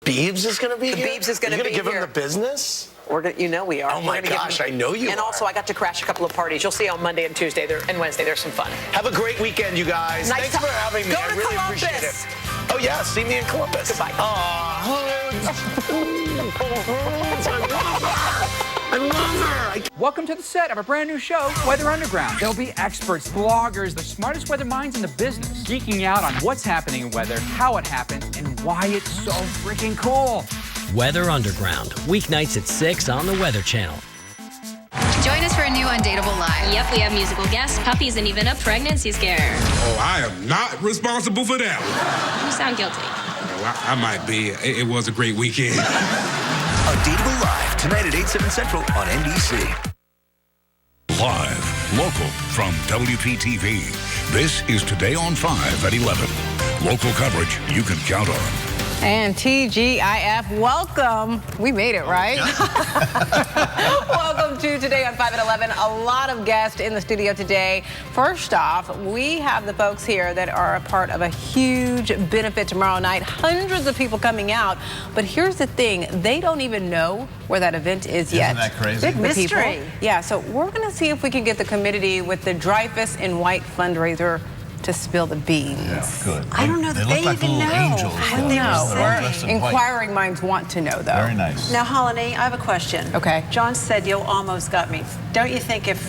Beebs is going to be here? Beebs is going to be here. You're going to give him the business? You know we are. Oh my gosh, I know you are. And also, I got to crash a couple of parties. You'll see on Monday and Tuesday and Wednesday. There's some fun. Have a great weekend, you guys. Nice Thanks for having me. Go I to really Columbus. appreciate it. Oh yeah, see me in Columbus. Goodbye. I love her. Welcome to the set of a brand new show, Weather Underground. There'll be experts, bloggers, the smartest weather minds in the business, geeking out on what's happening in weather, how it happens, and why it's so freaking cool. Weather Underground, weeknights at 6 on the Weather Channel. Join us for a new Undateable Live. Yep, we have musical guests, puppies, and even a pregnancy scare. Oh, I am not responsible for that. You sound guilty. Well, I might be. It was a great weekend. Undateable Live, tonight at 8, 7 Central on NBC. Live, local from WPTV. This is Today on 5 at 11. Local coverage you can count on. And TGIF, welcome. We made it, right? Welcome to Today on 5 at 11. A lot of guests in the studio today. First off, we have the folks here that are a part of a huge benefit tomorrow night. Hundreds of people coming out. But here's the thing, they don't even know where that event is yet. Isn't that crazy? Big mystery. Yeah, so we're going to see if we can get the committee with the Dreyfus in White fundraiser to spill the beans. Yeah, good. I don't know that they look like even little know angels. what they were dressed in white. Inquiring minds want to know, though. Very nice. Now, Holly, I have a question. Okay. John said you almost got me. Don't you think if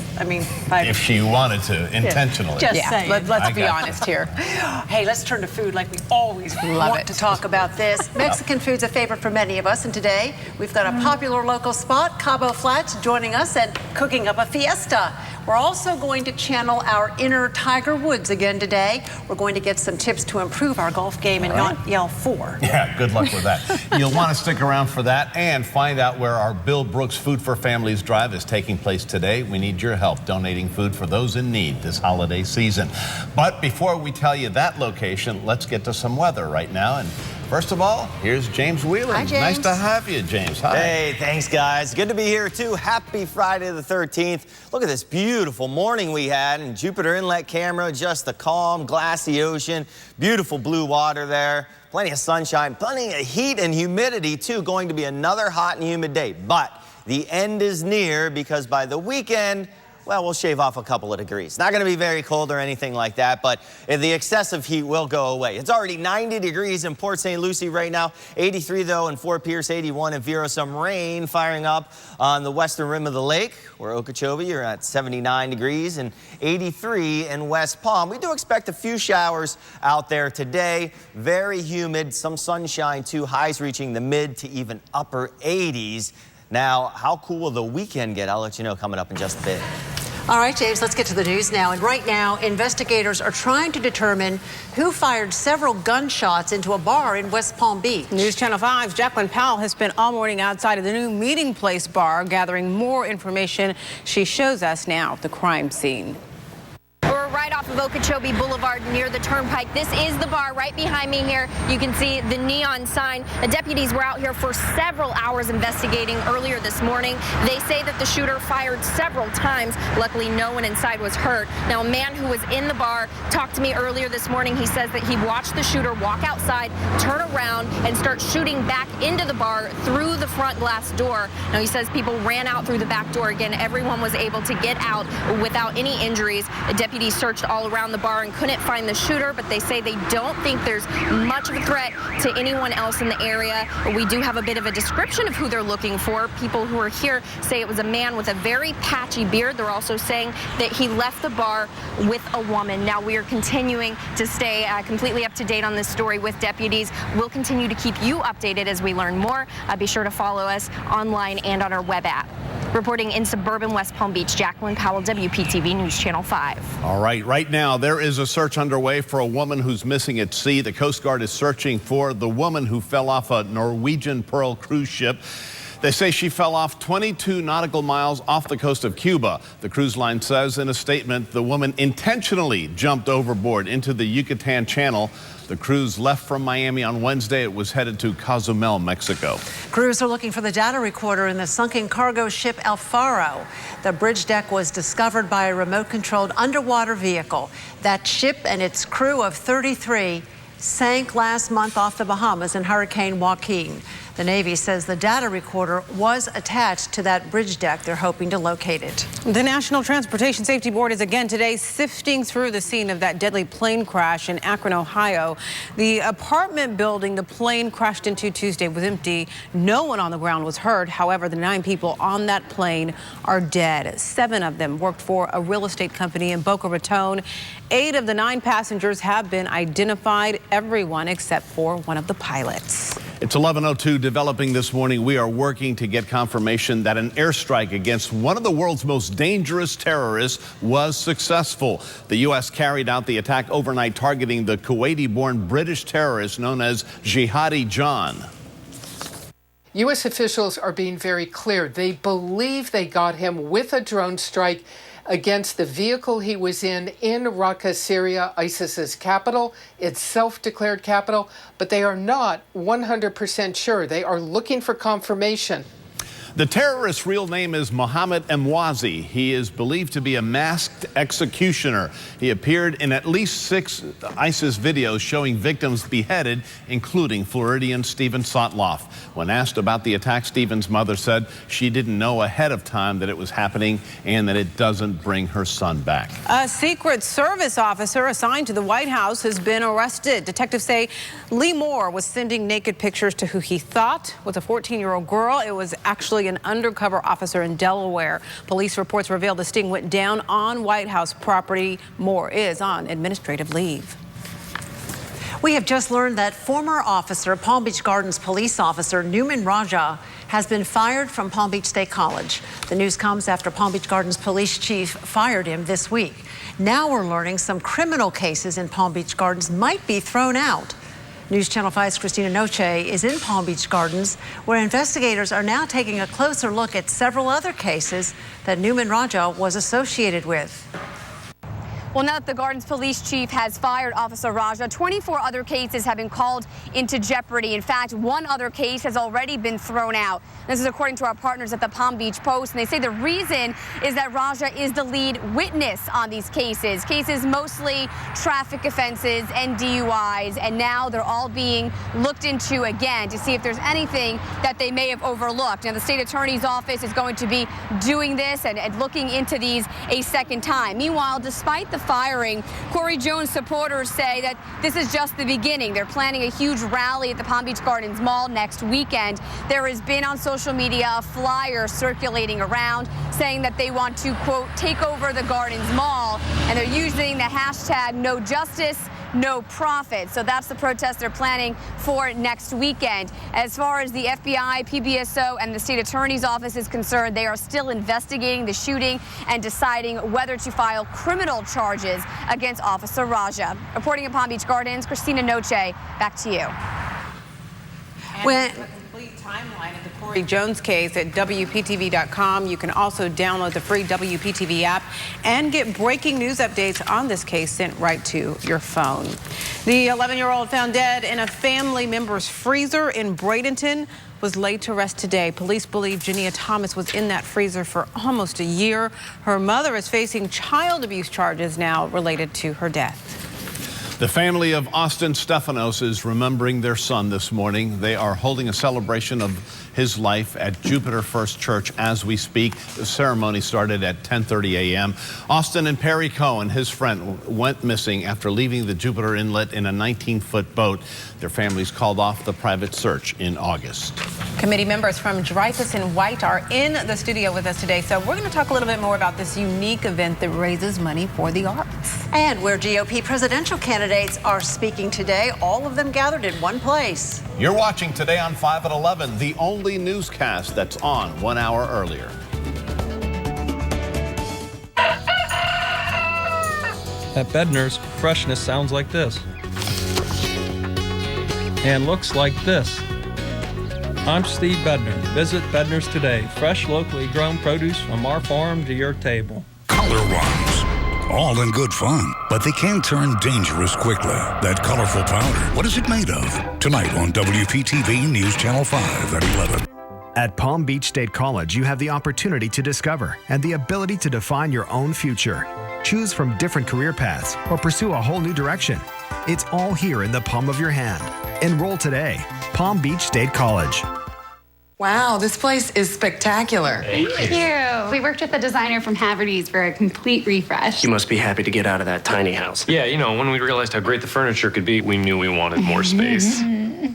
she wanted to, intentionally. Just Yeah, saying. let's be honest here. Hey, let's turn to food like we always want to talk about this. Mexican food's a favorite for many of us, and today we've got a popular local spot, Cabo Flats, joining us and cooking up a fiesta. We're also going to channel our inner Tiger Woods again today. We're going to get some tips to improve our golf game and not yell 4. Yeah, good luck with that. You'll want to stick around for that and find out where our Bill Brooks Food for Families drive is taking place today. We need your help donating food for those in need this holiday season. But before we tell you that location, let's get to some weather right now. And first of all, here's James Whelan. Hi, James. Nice to have you, James. Hi. Hey, thanks, guys. Good to be here, too. Happy Friday the 13th. Look at this beautiful morning we had in Jupiter Inlet camera. Just the calm, glassy ocean. Beautiful blue water there. Plenty of sunshine. Plenty of heat and humidity, too. Going to be another hot and humid day. But the end is near because by the weekend, well, we'll shave off a couple of degrees. Not going to be very cold or anything like that, but the excessive heat will go away. It's already 90 degrees in Port St. Lucie right now. 83, though, in Fort Pierce, 81 in Vero. Some rain firing up on the western rim of the lake, where Okeechobee, you're at 79 degrees, and 83 in West Palm. We do expect a few showers out there today. Very humid, some sunshine, too. Highs reaching the mid to even upper 80s. Now, how cool will the weekend get? I'll let you know coming up in just a bit. All right, James, let's get to the news now. And right now, investigators are trying to determine who fired several gunshots into a bar in West Palm Beach. News Channel 5's Jacqueline Powell has spent all morning outside of the new Meeting Place bar gathering more information. She shows us now the crime scene. We're right off of Okeechobee Boulevard near the Turnpike. This is the bar right behind me here. You can see the neon sign. The deputies were out here for several hours investigating earlier this morning. They say that the shooter fired several times. Luckily, no one inside was hurt. Now, a man who was in the bar talked to me earlier this morning. He says that he watched the shooter walk outside, turn around, and start shooting back into the bar through the front glass door. Now, he says people ran out through the back door. Again, everyone was able to get out without any injuries. The deputies searched all around the bar and couldn't find the shooter, but they say they don't think there's much of a threat to anyone else in the area. We do have a bit of a description of who they're looking for. People who are here say it was a man with a very patchy beard. They're also saying that he left the bar with a woman. Now, we are continuing to stay completely up to date on this story with deputies. We'll continue to keep you updated as we learn more. Be sure to follow us online and on our web app. Reporting in suburban West Palm Beach, Jacqueline Powell, WPTV News Channel 5. All right now there is a search underway for a woman who's missing at sea. The Coast Guard is searching for the woman who fell off a Norwegian Pearl cruise ship. They say she fell off 22 nautical miles off the coast of Cuba. The cruise line says in a statement the woman intentionally jumped overboard into the Yucatan Channel. The cruise left from Miami on Wednesday. It was headed to Cozumel, Mexico. Crews are looking for the data recorder in the sunken cargo ship El Faro. The bridge deck was discovered by a remote-controlled underwater vehicle. That ship and its crew of 33 sank last month off the Bahamas in Hurricane Joaquin. The Navy says the data recorder was attached to that bridge deck. They're hoping to locate it. The National Transportation Safety Board is again today sifting through the scene of that deadly plane crash in Akron, Ohio. The apartment building the plane crashed into Tuesday was empty. No one on the ground was hurt. However, the 9 people on that plane are dead. 7 of them worked for a real estate company in Boca Raton. 8 of the 9 passengers have been identified, everyone except for one of the pilots. It's 11:02 developing this morning. We are working to get confirmation that an airstrike against one of the world's most dangerous terrorists was successful. The U.S. carried out the attack overnight targeting the Kuwaiti-born British terrorist known as Jihadi John. U.S. officials are being very clear. They believe they got him with a drone strike against the vehicle he was in Raqqa, Syria, ISIS's capital, its self-declared capital, but they are not 100% sure. They are looking for confirmation. The terrorist's real name is Mohammed Emwazi. He is believed to be a masked executioner. He appeared in at least 6 ISIS videos showing victims beheaded, including Floridian Stephen Sotloff. When asked about the attack, Stephen's mother said she didn't know ahead of time that it was happening and that it doesn't bring her son back. A Secret Service officer assigned to the White House has been arrested. Detectives say Lee Moore was sending naked pictures to who he thought was a 14-year-old girl. It was actually an undercover officer in Delaware. Police reports reveal the sting went down on White House property. Moore is on administrative leave. We have just learned that former officer, Palm Beach Gardens police officer Newman Raja, has been fired from Palm Beach State College. The news comes after Palm Beach Gardens police chief fired him this week. Now we're learning some criminal cases in Palm Beach Gardens might be thrown out. News Channel 5's Christina Noche is in Palm Beach Gardens, where investigators are now taking a closer look at several other cases that Newman Raja was associated with. Well, now that the Gardens police chief has fired Officer Raja, 24 other cases have been called into jeopardy. In fact, 1 other case has already been thrown out. This is according to our partners at the Palm Beach Post, and they say the reason is that Raja is the lead witness on these cases. Cases mostly traffic offenses and DUIs, and now they're all being looked into again to see if there's anything that they may have overlooked. Now, the state attorney's office is going to be doing this and looking into these a second time. Meanwhile, despite the firing, Corey Jones supporters say that this is just the beginning. They're planning a huge rally at the Palm Beach Gardens Mall next weekend. There has been on social media a flyer circulating around saying that they want to, quote, take over the Gardens Mall, and they're using the hashtag No Justice, No Profit. So that's the protest they're planning for next weekend. As far as the FBI, PBSO, and the state attorney's office is concerned, they are still investigating the shooting and deciding whether to file criminal charges against Officer Raja. Reporting in Palm Beach Gardens, Christina Noche, back to you. And the complete timeline of the Corey Jones case at WPTV.com. You can also download the free WPTV app and get breaking news updates on this case sent right to your phone. The 11-year-old found dead in a family member's freezer in Bradenton was laid to rest today. Police believe Jania Thomas was in that freezer for almost a year. Her mother is facing child abuse charges now related to her death. The family of Austin Stephanos is remembering their son this morning. They are holding a celebration of his life at Jupiter First Church as we speak. The ceremony started at 10:30 a.m. Austin and Perry Cohen, his friend, went missing after leaving the Jupiter Inlet in a 19-foot boat. Their families called off the private search in August. Committee members from Dreyfus and White are in the studio with us today. So we're going to talk a little bit more about this unique event that raises money for the arts. And where GOP presidential candidates are speaking today, all of them gathered in one place. You're watching Today on 5 at 11, the only newscast that's on 1 hour earlier. At Bednar's, freshness sounds like this. And looks like this. I'm Steve Bednar. Visit Bednar's today. Fresh, locally grown produce from our farm to your table. Color runs. All in good fun, but they can turn dangerous quickly. That colorful powder, what is it made of? Tonight on WPTV News Channel 5 at 11. At Palm Beach State College, you have the opportunity to discover and the ability to define your own future. Choose from different career paths or pursue a whole new direction. It's all here in the palm of your hand. Enroll today. Palm Beach State College. Wow, this place is spectacular. Thank you. We worked with a designer from Haverty's for a complete refresh. You must be happy to get out of that tiny house. Yeah, you know, when we realized how great the furniture could be, we knew we wanted more space.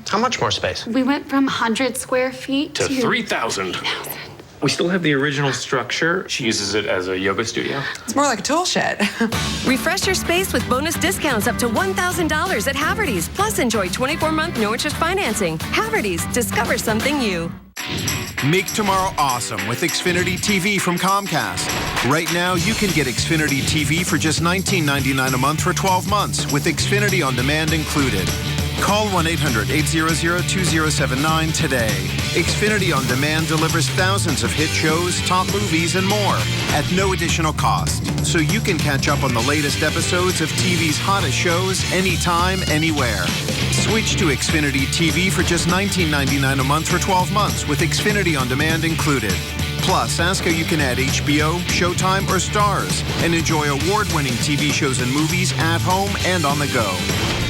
How much more space? We went from 100 square feet To 3,000. We still have the original structure. She uses it as a yoga studio. It's more like a tool shed. Refresh your space with bonus discounts up to $1,000 at Haverty's. Plus, enjoy 24-month no-interest financing. Haverty's, discover something new. Make tomorrow awesome with Xfinity TV from Comcast. Right now, you can get Xfinity TV for just $19.99 a month for 12 months with Xfinity On Demand included. Call 1-800-800-2079 today. Xfinity On Demand delivers thousands of hit shows, top movies, and more at no additional cost. So you can catch up on the latest episodes of TV's hottest shows anytime, anywhere. Switch to Xfinity TV for just $19.99 a month for 12 months with Xfinity On Demand included. Plus, ask how you can add HBO, Showtime, or Starz and enjoy award-winning TV shows and movies at home and on the go.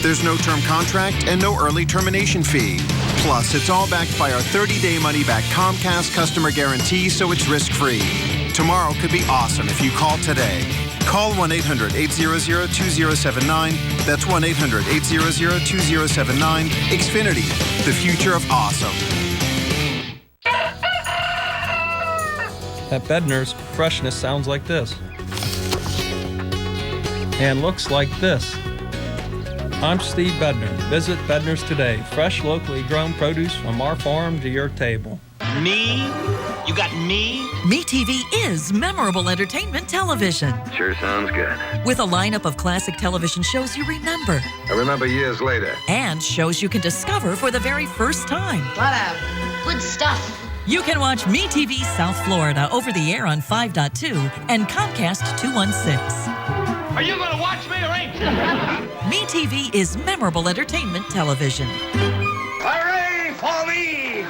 There's no term contract and no early termination fee. Plus, it's all backed by our 30-day money-back Comcast customer guarantee, so it's risk-free. Tomorrow could be awesome if you call today. Call 1-800-800-2079. That's 1-800-800-2079. Xfinity, the future of awesome. At Bednar's, freshness sounds like this. And looks like this. I'm Steve Bednar. Visit Bednar's today. Fresh, locally grown produce from our farm to your table. Me? You got me? MeTV is memorable entertainment television. Sure sounds good. With a lineup of classic television shows you remember. I remember years later. And shows you can discover for the very first time. What good stuff. You can watch MeTV South Florida over the air on 5.2 and Comcast 216. Are you going to watch me or ain't you? MeTV is memorable entertainment television. Hooray for me!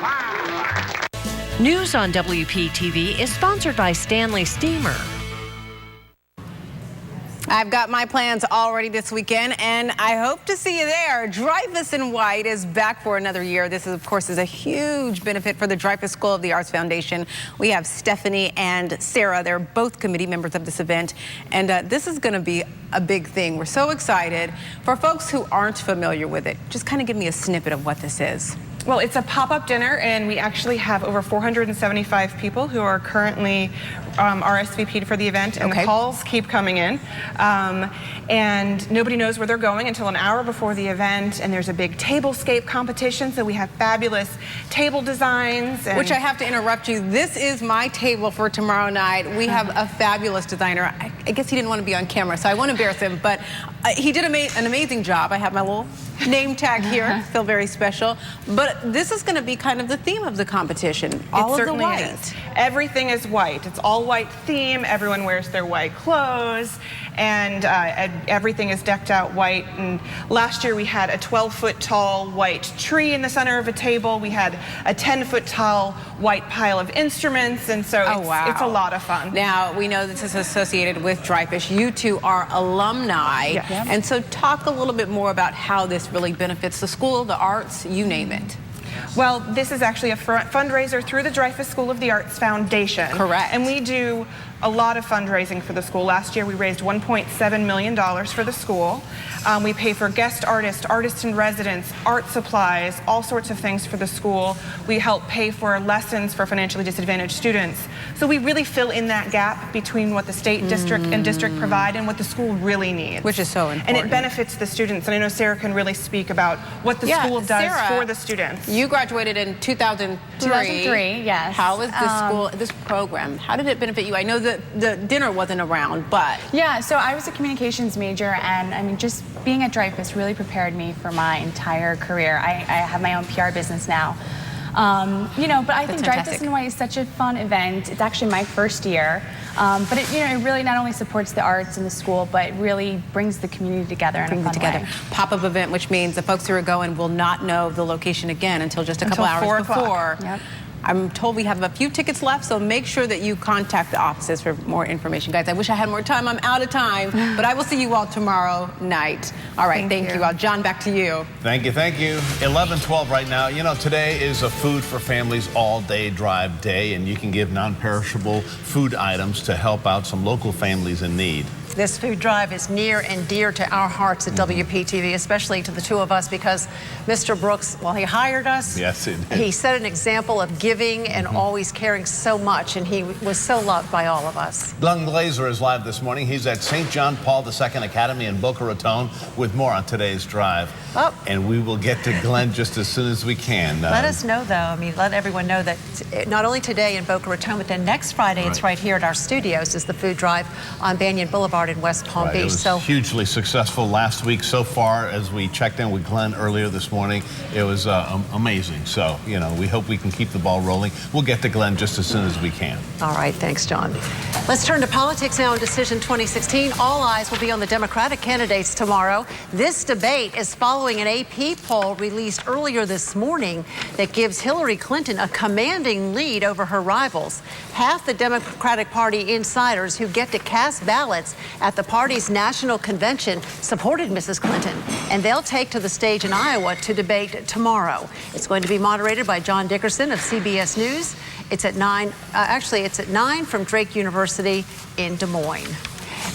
News on WPTV is sponsored by Stanley Steamer. I've got my plans all ready this weekend, and I hope to see you there. Dreyfus in White is back for another year. This, of course, is a huge benefit for the Dreyfus School of the Arts Foundation. We have Stephanie and Sarah. They're both committee members of this event, and this is going to be a big thing. We're so excited. For folks who aren't familiar with it, just kind of give me a snippet of what this is. Well, it's a pop-up dinner, and we actually have over 475 people who are currently RSVP'd for the event, and the calls keep coming in. And nobody knows where they're going until an hour before the event, and there's a big tablescape competition, so we have fabulous table designs. Which I have to interrupt you. This is my table for tomorrow night. We have a fabulous designer. I guess he didn't want to be on camera, so I won't embarrass him, but he did an amazing job. I have my little name tag here. Feel very special. But this is going to be kind of the theme of the competition. All of the white. Is. Everything is white. It's all white theme. Everyone wears their white clothes, and everything is decked out white. And last year we had a 12-foot tall white tree in the center of a table. We had a 10-foot tall white pile of instruments, and so it's a lot of fun. Now, we know this is associated with Dreyfus. You two are alumni. Yes. And so talk a little bit more about how this really benefits the school, the arts, you name it. Well, this is actually a fundraiser through the Dreyfus School of the Arts Foundation. Correct. And we do a lot of fundraising for the school. Last year we raised $1.7 million for the school. We pay for guest artists, artists in residence, art supplies, all sorts of things for the school. We help pay for lessons for financially disadvantaged students. So we really fill in that gap between what the state district and district provide and what the school really needs. Which is so important. And it benefits the students. And I know Sarah can really speak about what the school does Sarah, for the students. You graduated in 2003. 2003, yes. How was the school, this program, how did it benefit you? I know that the dinner wasn't around, but. Yeah, so I was a communications major, and I mean, just being at Dreyfus really prepared me for my entire career. I have my own PR business now. You know, but I think Dreyfus in White is such a fun event. It's actually my first year. But it, you know, it really not only supports the arts in the school, but it really brings the community together in a fun way. Pop-up event, which means the folks who are going will not know the location again until just a couple hours before. Yep. I'm told we have a few tickets left, so make sure that you contact the offices for more information. Guys, I wish I had more time. I'm out of time, but I will see you all tomorrow night. All right, thank you all. John, back to you. Thank you, thank you. 11:12 right now. You know, today is a Food for Families all-day drive day, and you can give non-perishable food items to help out some local families in need. This food drive is near and dear to our hearts at WPTV, especially to the two of us, because Mr. Brooks, well, he hired us. Yes, he did. He set an example of giving and always caring so much, and he was so loved by all of us. Glenn Glazer is live this morning. He's at St. John Paul II Academy in Boca Raton with more on today's drive. Oh. And we will get to Glenn just as soon as we can. Let us know, though. I mean, let everyone know that not only today in Boca Raton, but then next Friday, it's right here at our studios, is the food drive on Banyan Boulevard in West Palm Beach. It was hugely successful last week so far. As we checked in with Glenn earlier this morning, it was amazing. So, you know, we hope we can keep the ball rolling. We'll get to Glenn just as soon as we can. All right, thanks, John. Let's turn to politics now in Decision 2016. All eyes will be on the Democratic candidates tomorrow. This debate is following an AP poll released earlier this morning that gives Hillary Clinton a commanding lead over her rivals. Half the Democratic Party insiders who get to cast ballots at the party's national convention supported Mrs. Clinton, and they'll take to the stage in Iowa to debate tomorrow. It's going to be moderated by John Dickerson of CBS News. It's at 9, it's at 9 from Drake University in Des Moines.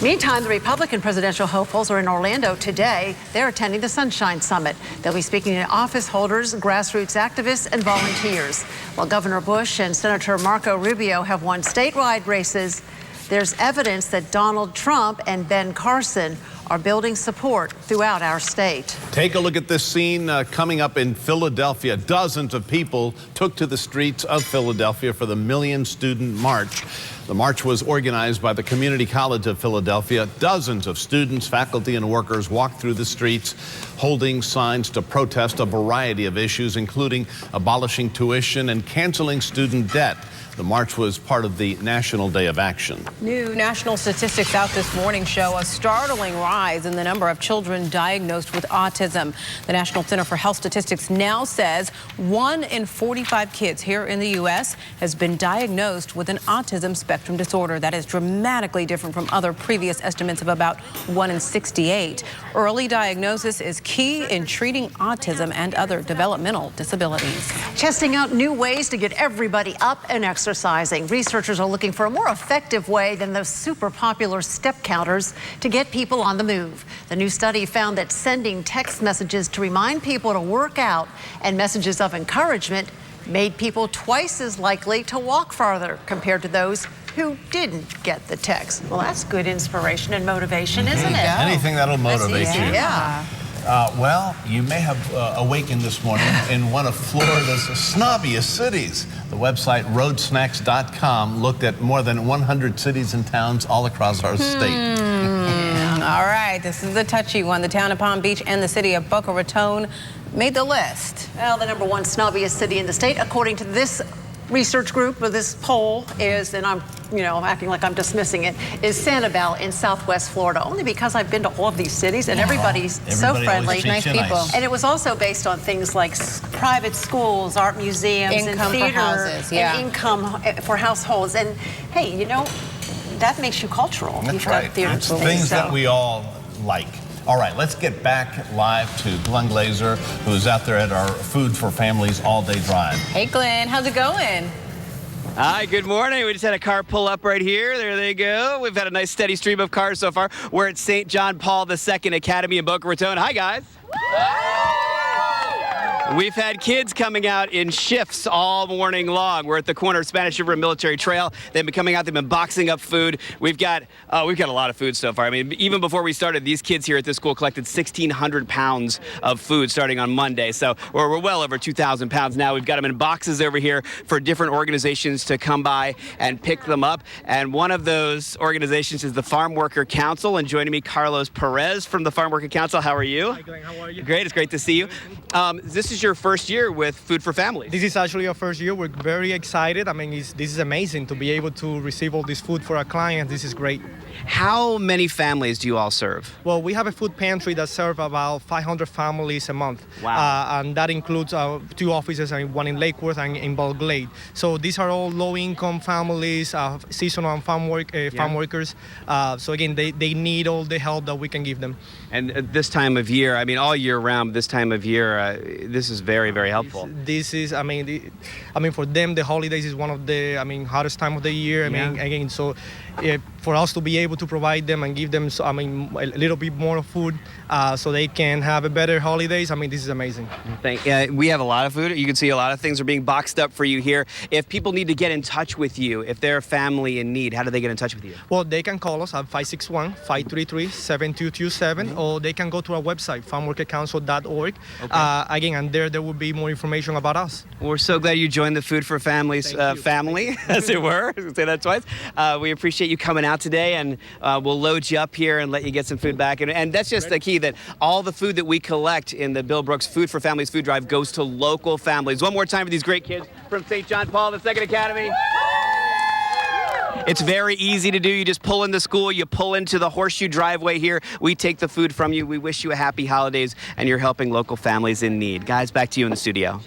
Meantime, the Republican presidential hopefuls are in Orlando today. They're attending the Sunshine Summit. They'll be speaking to office holders, grassroots activists, and volunteers. While Governor Bush and Senator Marco Rubio have won statewide races, there's evidence that Donald Trump and Ben Carson are building support throughout our state. Take a look at this scene coming up in Philadelphia. Dozens of people took to the streets of Philadelphia for the Million Student March. The march was organized by the Community College of Philadelphia. Dozens of students, faculty, and workers walked through the streets holding signs to protest a variety of issues, including abolishing tuition and canceling student debt. The march was part of the National Day of Action. New national statistics out this morning show a startling rise in the number of children diagnosed with autism. The National Center for Health Statistics now says 1 in 45 kids here in the U.S. has been diagnosed with an autism spectrum disorder. That is dramatically different from other previous estimates of about 1 in 68. Early diagnosis is key in treating autism and other developmental disabilities. Testing out new ways to get everybody up and exercising. Researchers are looking for a more effective way than those super popular step counters to get people on the move. The new study found that sending text messages to remind people to work out and messages of encouragement made people twice as likely to walk farther compared to those who didn't get the text. Well, that's good inspiration and motivation, isn't it? Anything that'll motivate you. Yeah. Well, you may have awakened this morning in one of Florida's snobbiest cities. The website roadsnacks.com looked at more than 100 cities and towns all across our state. All right, this is the touchy one. The town of Palm Beach and the city of Boca Raton made the list. Well, the #1 snobbiest city in the state, according to this research group, or this poll, is, and I'm acting like I'm dismissing it, is Sanibel in Southwest Florida, only because I've been to all of these cities and everybody's so friendly, nice people. And it was also based on things like private schools, art museums, income and theater, for houses, and income for households. And hey, that makes you cultural. That's You've right. got theater It's space, things so. that we all like. All right, let's get back live to Glenn Glazer, who's out there at our Food for Families all-day drive. Hey, Glenn, how's it going? Hi, good morning. We just had a car pull up right here. There they go. We've had a nice steady stream of cars so far. We're at St. John Paul II Academy in Boca Raton. Hi, guys. We've had kids coming out in shifts all morning long. We're at the corner of Spanish River and Military Trail. They've been coming out. They've been boxing up food. We've got a lot of food so far. I mean, even before we started, these kids here at this school collected 1,600 pounds of food starting on Monday. So we're well over 2,000 pounds now. We've got them in boxes over here for different organizations to come by and pick them up. And one of those organizations is the Farm Worker Council. And joining me, Carlos Perez from the Farm Worker Council. How are you? Hi, Glenn. How are you? Great. It's great to see you. This is is your first year with Food for Families. This is actually our first year. We're very excited. I mean, this is amazing to be able to receive all this food for our clients. This is great. How many families do you all serve? Well, we have a food pantry that serves about 500 families a month. Wow. And that includes 2 offices, one in Lake Worth and in Belle Glade. So these are all low-income families, seasonal and farm workers. So again, they need all the help that we can give them. And this time of year, I mean, all year round, this time of year, this is very, very helpful. This is, I mean, for them, the holidays is one of the, hottest time of the year. I mean, again, so for us to be able to provide them and give them, a little bit more food so they can have a better holidays, this is amazing. We have a lot of food. You can see a lot of things are being boxed up for you here. If people need to get in touch with you, if they're a family in need, how do they get in touch with you? Well, they can call us at 561-533-7227, or they can go to our website, farmworkercouncil.org. Okay. Again, and there will be more information about us. We're so glad you joined the Food for Families family, as it were. Say that twice. We appreciate you coming out today, and we'll load you up here and let you get some food back. And that's just the key, that all the food that we collect in the Bill Brooks Food for Families food drive goes to local families. One more time for these great kids from St. John Paul II Academy. It's very easy to do. You just pull into school, you pull into the horseshoe driveway here. We take the food from you. We wish you a happy holidays, and you're helping local families in need. Guys, back to you in the studio.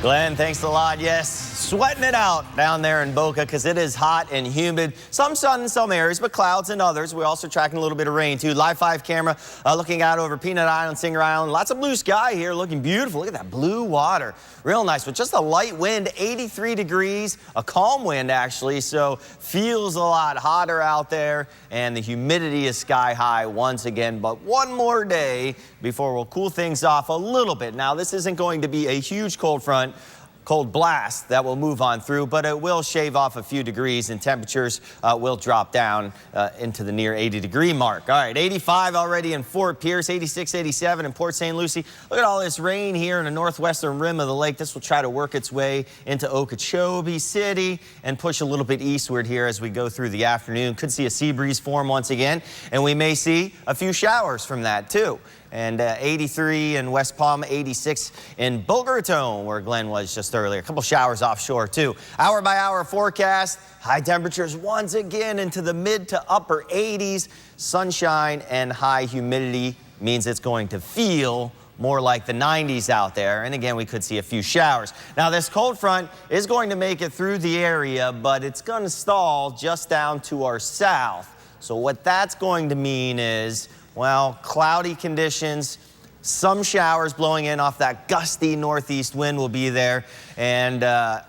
Glenn, thanks a lot. Yes, sweating it out down there in Boca because it is hot and humid. Some sun in some areas, but clouds in others. We're also tracking a little bit of rain, too. Live 5 camera looking out over Peanut Island, Singer Island. Lots of blue sky here, looking beautiful. Look at that blue water. Real nice, with just a light wind, 83 degrees, a calm wind, actually, so feels a lot hotter out there, and the humidity is sky high once again. But one more day before we'll cool things off a little bit. Now, this isn't going to be a huge cold front, cold blast that will move on through, but it will shave off a few degrees, and temperatures will drop down into the near 80-degree mark. All right, 85 already in Fort Pierce, 86, 87 in Port St. Lucie. Look at all this rain here in the northwestern rim of the lake. This will try to work its way into Okeechobee City and push a little bit eastward here as we go through the afternoon. Could see a sea breeze form once again, and we may see a few showers from that too. And 83 in West Palm, 86 in Boca Raton, where Glenn was just earlier. A couple showers offshore, too. Hour-by-hour forecast. High temperatures once again into the mid to upper 80s. Sunshine and high humidity means it's going to feel more like the 90s out there. And again, we could see a few showers. Now, this cold front is going to make it through the area, but it's going to stall just down to our south. So what that's going to mean is, well, cloudy conditions, some showers blowing in off that gusty northeast wind will be there. And,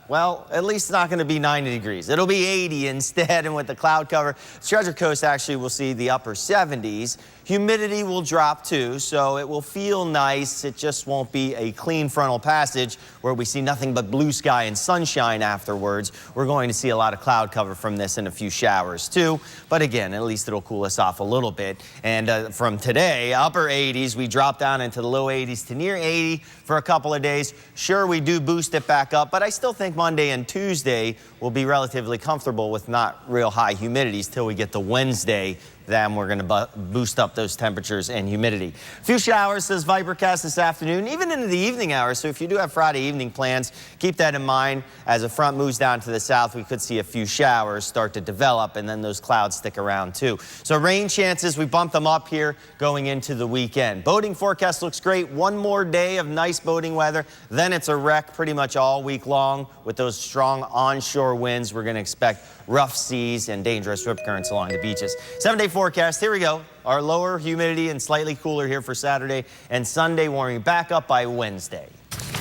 well, at least it's not going to be 90 degrees. It'll be 80 instead, and with the cloud cover, Treasure Coast actually will see the upper 70s. Humidity will drop too, so it will feel nice. It just won't be a clean frontal passage where we see nothing but blue sky and sunshine afterwards. We're going to see a lot of cloud cover from this and a few showers too. But again, at least it'll cool us off a little bit. And from today, upper 80s, we drop down into the low 80s to near 80 for a couple of days. Sure, we do boost it back up, but I still think Monday and Tuesday will be relatively comfortable with not real high humidities till we get to Wednesday. Then we're going to boost up those temperatures and humidity. A few showers, says Vipercast, this afternoon, even into the evening hours. So if you do have Friday evening plans, keep that in mind. As a front moves down to the south, we could see a few showers start to develop, and then those clouds stick around too. So rain chances, we bump them up here going into the weekend. Boating forecast looks great. One more day of nice boating weather. Then it's a wreck pretty much all week long with those strong onshore winds. We're going to expect rough seas and dangerous rip currents along the beaches. 7-day forecast, here we go. Our lower humidity and slightly cooler here for Saturday and Sunday, warming back up by Wednesday.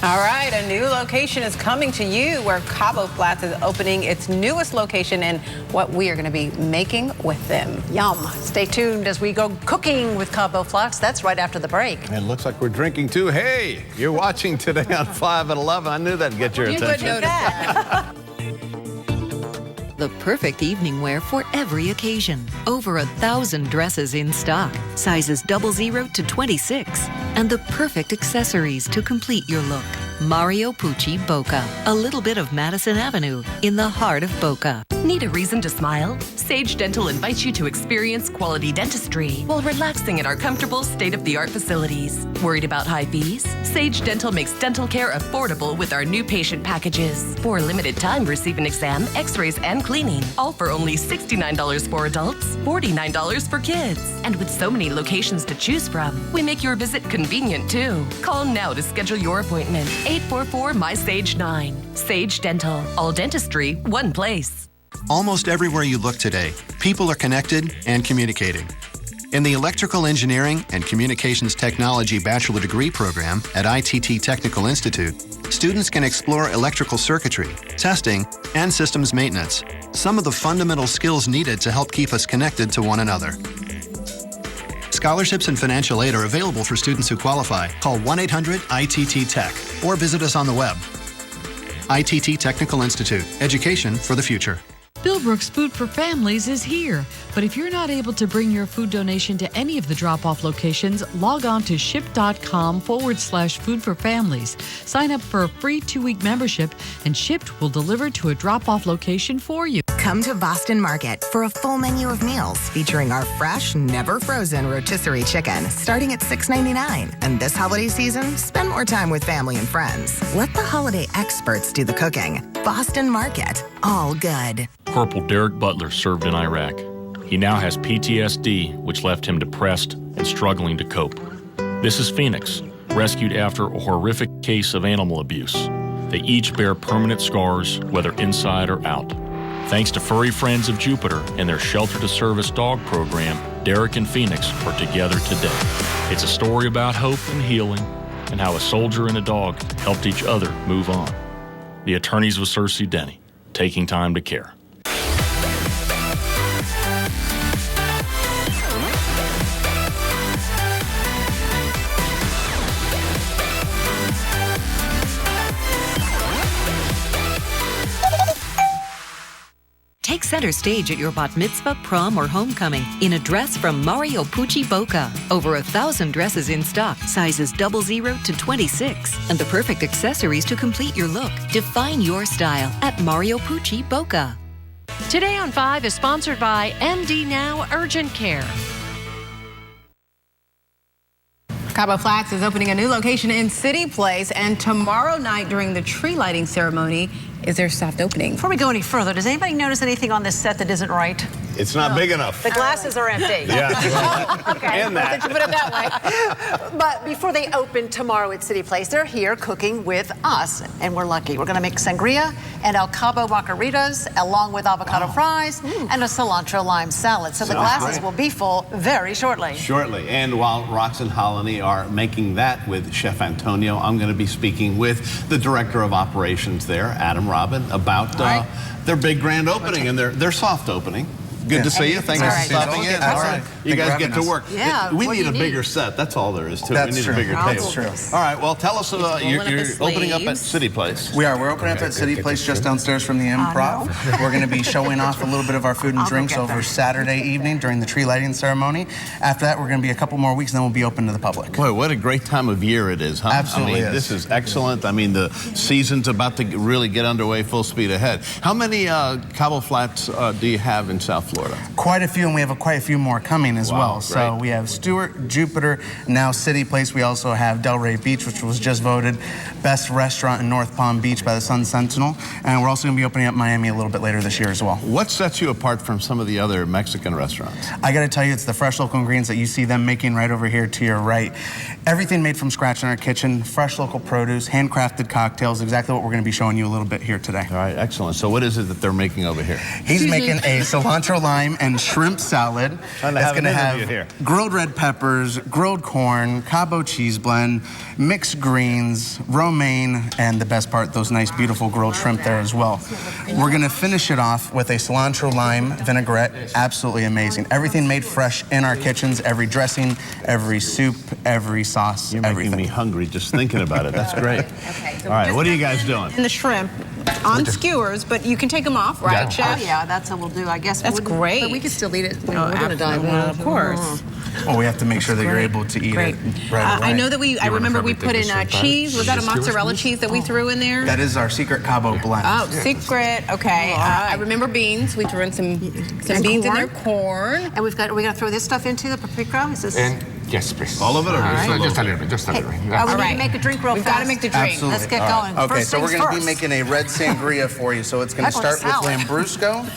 All right, a new location is coming to you where Cabo Flats is opening its newest location and what we are going to be making with them. Yum. Stay tuned as we go cooking with Cabo Flats. That's right after the break. And it looks like we're drinking too. Hey, you're watching today on 5 at 11. I knew that'd get your attention. You would that. The perfect evening wear for every occasion. Over 1,000 dresses in stock, sizes 00 to 26. And the perfect accessories to complete your look. Mario Pucci Boca. A little bit of Madison Avenue in the heart of Boca. Need a reason to smile? Sage Dental invites you to experience quality dentistry while relaxing in our comfortable, state-of-the-art facilities. Worried about high fees? Sage Dental makes dental care affordable with our new patient packages. For a limited time, receive an exam, x-rays, and cleaning. All for only $69 for adults, $49 for kids. And with so many locations to choose from, we make your visit convenient too. Call now to schedule your appointment. 844-MY-SAGE-9. Sage Dental. All dentistry, one place. Almost everywhere you look today, people are connected and communicating. In the Electrical Engineering and Communications Technology Bachelor Degree Program at ITT Technical Institute, students can explore electrical circuitry, testing, and systems maintenance, some of the fundamental skills needed to help keep us connected to one another. Scholarships and financial aid are available for students who qualify. Call 1-800-ITT-TECH or visit us on the web. ITT Technical Institute, education for the future. Billbrook's Food for Families is here. But if you're not able to bring your food donation to any of the drop-off locations, log on to ship.com/food for families. Sign up for a free 2-week membership, and Shipt will deliver to a drop-off location for you. Come to Boston Market for a full menu of meals featuring our fresh, never frozen rotisserie chicken starting at $6.99. And this holiday season, spend more time with family and friends. Let the holiday experts do the cooking. Boston Market, all good. Corporal Derek Butler served in Iraq. He now has PTSD, which left him depressed and struggling to cope. This is Phoenix, rescued after a horrific case of animal abuse. They each bear permanent scars, whether inside or out. Thanks to Furry Friends of Jupiter and their Shelter to Service dog program, Derek and Phoenix are together today. It's a story about hope and healing and how a soldier and a dog helped each other move on. The attorneys with Cersei Denny, taking time to care. Take center stage at your bat mitzvah, prom, or homecoming in a dress from Mario Pucci Boca. Over 1,000 dresses in stock, sizes 00 to 26, and the perfect accessories to complete your look. Define your style at Mario Pucci Boca. Today on 5 is sponsored by MD Now Urgent Care. Cabo Flats is opening a new location in City Place, and tomorrow night during the tree lighting ceremony is their soft opening. Before we go any further, does anybody notice anything on this set that isn't right? It's not big enough. The glasses are empty. Yeah. Okay. And that. Did you put it that way? But before they open tomorrow at City Place, they're here cooking with us, and we're lucky. We're going to make sangria and El Cabo margaritas, along with avocado fries and a cilantro lime salad. So the glasses will be full very shortly. Shortly. And while Rox and Holony are making that with Chef Antonio, I'm going to be speaking with the Director of Operations there, Adam Robin, about their big grand opening and their soft opening. Good to see you. Thanks for stopping in. All right. You guys get to work. Yeah. We need a bigger set. That's all there is to it. We need a bigger table. That's true. All right. Well, tell us, you're opening up at City Place. We are. We're opening up at City Place just downstairs from the Improv. We're going to be showing off a little bit of our food and drinks over Saturday evening during the tree lighting ceremony. After that, we're going to be a couple more weeks, and then we'll be open to the public. Boy, what a great time of year it is, huh? Absolutely. I mean, this is excellent. I mean, the season's about to really get underway full speed ahead. How many Cabo Flats do you have in South Florida? Quite a few, and we have quite a few more coming as well. Great. So we have Stewart, Jupiter, now City Place. We also have Delray Beach, which was just voted best restaurant in North Palm Beach by the Sun Sentinel. And we're also going to be opening up Miami a little bit later this year as well. What sets you apart from some of the other Mexican restaurants? I got to tell you, it's the fresh local ingredients that you see them making right over here to your right. Everything made from scratch in our kitchen, fresh local produce, handcrafted cocktails, exactly what we're going to be showing you a little bit here today. All right, excellent. So what is it that they're making over here? He's making a cilantro lime and shrimp salad. It's going to have grilled red peppers, grilled corn, Cabo cheese blend, mixed greens, romaine, and the best part, those nice, beautiful grilled shrimp there as well. We're going to finish it off with a cilantro lime vinaigrette. Absolutely amazing. Everything made fresh in our kitchens, every dressing, every soup, every sauce, You're making me hungry just thinking about it. That's great. Okay, so all right, what are you guys doing? And the shrimp on skewers, but you can take them off, right, Chef? Oh, yeah, that's what we'll do, I guess. That's great. But we can still eat it. No, we're going to dive in. Of course. Well, we have to make sure that you're able to eat it right away. I know that I remember we put in cheese. Was that a mozzarella cheese that we threw in there? That is our secret Cabo blend. Oh, secret. Okay. I remember beans. We threw in some beans in there, corn. And we got to throw this stuff into the paprika? Is this... Yes, please. All of it, or just a little bit? Just a little bit. We need to make a drink real fast. We've got to make the drink. Absolutely. Let's get going. Okay, First so we're things going to be first. making a red sangria for you. So it's going to start with Lambrusco.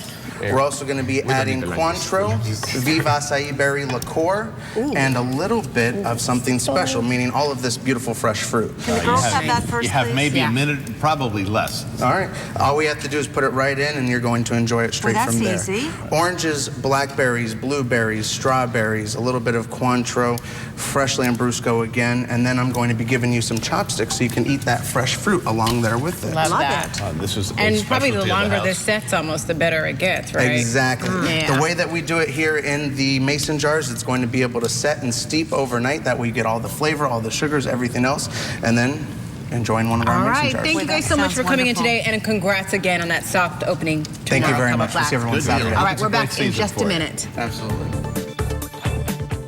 We're also going to be adding Cointreau, Viva Acai Berry Liqueur, and a little bit of something special, meaning all of this beautiful fresh fruit. Can the girls have that first, You have please? maybe a minute, probably less. All right. All we have to do is put it right in, and you're going to enjoy it straight from there. That's easy. Oranges, blackberries, blueberries, strawberries, a little bit of Cointreau, fresh Lambrusco again, and then I'm going to be giving you some chopsticks so you can eat that fresh fruit along there with it. Love that. This is And probably the longer this sets, almost the better it gets, right? Exactly. Yeah. The way that we do it here in the mason jars, it's going to be able to set and steep overnight. That way you get all the flavor, all the sugars, everything else, and then enjoying one of our mason jars. Thank you guys so much for coming in today, and congrats again on that soft opening. Thank you very much. We'll see everyone Saturday. All right, we're back in just a minute. Absolutely.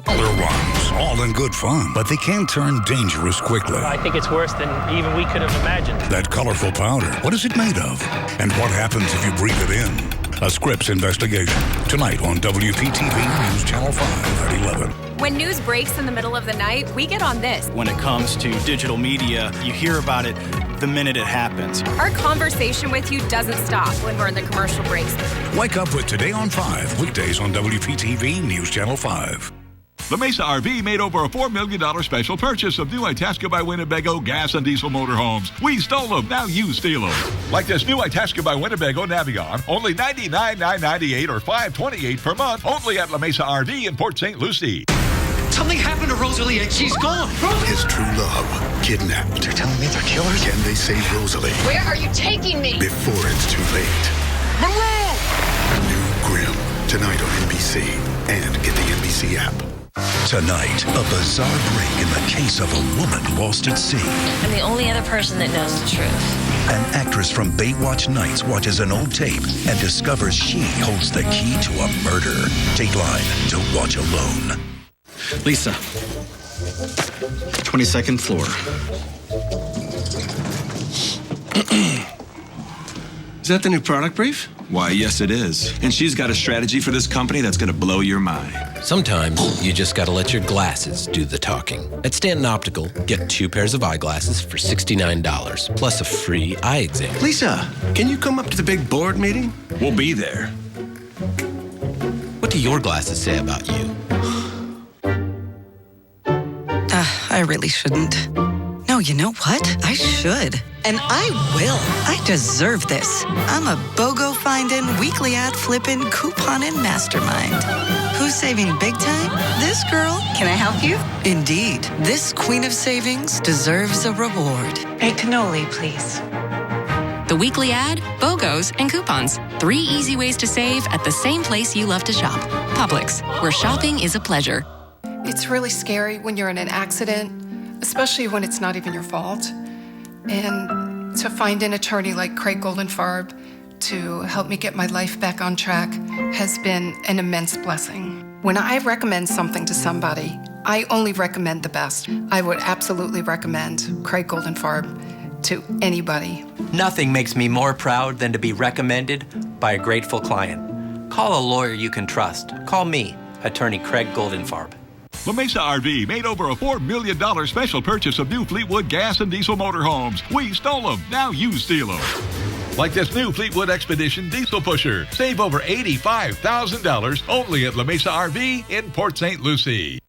Color ones, all in good fun, but they can turn dangerous quickly. I think it's worse than even we could have imagined. That colorful powder, what is it made of? And what happens if you breathe it in? A Scripps investigation. Tonight on WPTV News Channel 5 at 11. When news breaks in the middle of the night, we get on this. When it comes to digital media, you hear about it the minute it happens. Our conversation with you doesn't stop when we're in the commercial breaks. Wake up with Today on 5, weekdays on WPTV News Channel 5. La Mesa RV made over a $4 million special purchase of new Itasca by Winnebago gas and diesel motorhomes. We stole them, now you steal them. Like this new Itasca by Winnebago Navigon, only $99,998 or $528 per month, only at La Mesa RV in Port St. Lucie. Something happened to Rosalie and she's gone. His true love, kidnapped. They're telling me they're killers? Can they save Rosalie Where are you taking me? before it's too late? New Grimm, tonight on NBC, and get the NBC app. Tonight, a bizarre break in the case of a woman lost at sea. I'm the only other person that knows the truth. An actress from Baywatch Nights watches an old tape and discovers she holds the key to a murder. Dateline, Don't Watch Alone. Lisa, 22nd floor. Is that the new product brief? Why, yes, it is. And she's got a strategy for this company that's going to blow your mind. Sometimes you just got to let your glasses do the talking. At Stanton Optical, get 2 pairs of eyeglasses for $69, plus a free eye exam. Lisa, can you come up to the big board meeting? We'll be there. What do your glasses say about you? I really shouldn't. No, you know what? I should. And I will. I deserve this. I'm a BOGO findin', weekly ad flippin', couponin' mastermind. Who's saving big time? This girl. Can I help you? Indeed. This queen of savings deserves a reward. A cannoli, please. The weekly ad, BOGOs, and coupons. 3 easy ways to save at the same place you love to shop. Publix, where shopping is a pleasure. It's really scary when you're in an accident, especially when it's not even your fault. And to find an attorney like Craig Goldenfarb to help me get my life back on track has been an immense blessing. When I recommend something to somebody, I only recommend the best. I would absolutely recommend Craig Goldenfarb to anybody. Nothing makes me more proud than to be recommended by a grateful client. Call a lawyer you can trust. Call me, attorney Craig Goldenfarb. La Mesa RV made over a $4 million special purchase of new Fleetwood gas and diesel motorhomes. We stole them, now you steal them. Like this new Fleetwood Expedition diesel pusher. Save over $85,000 only at La Mesa RV in Port St. Lucie.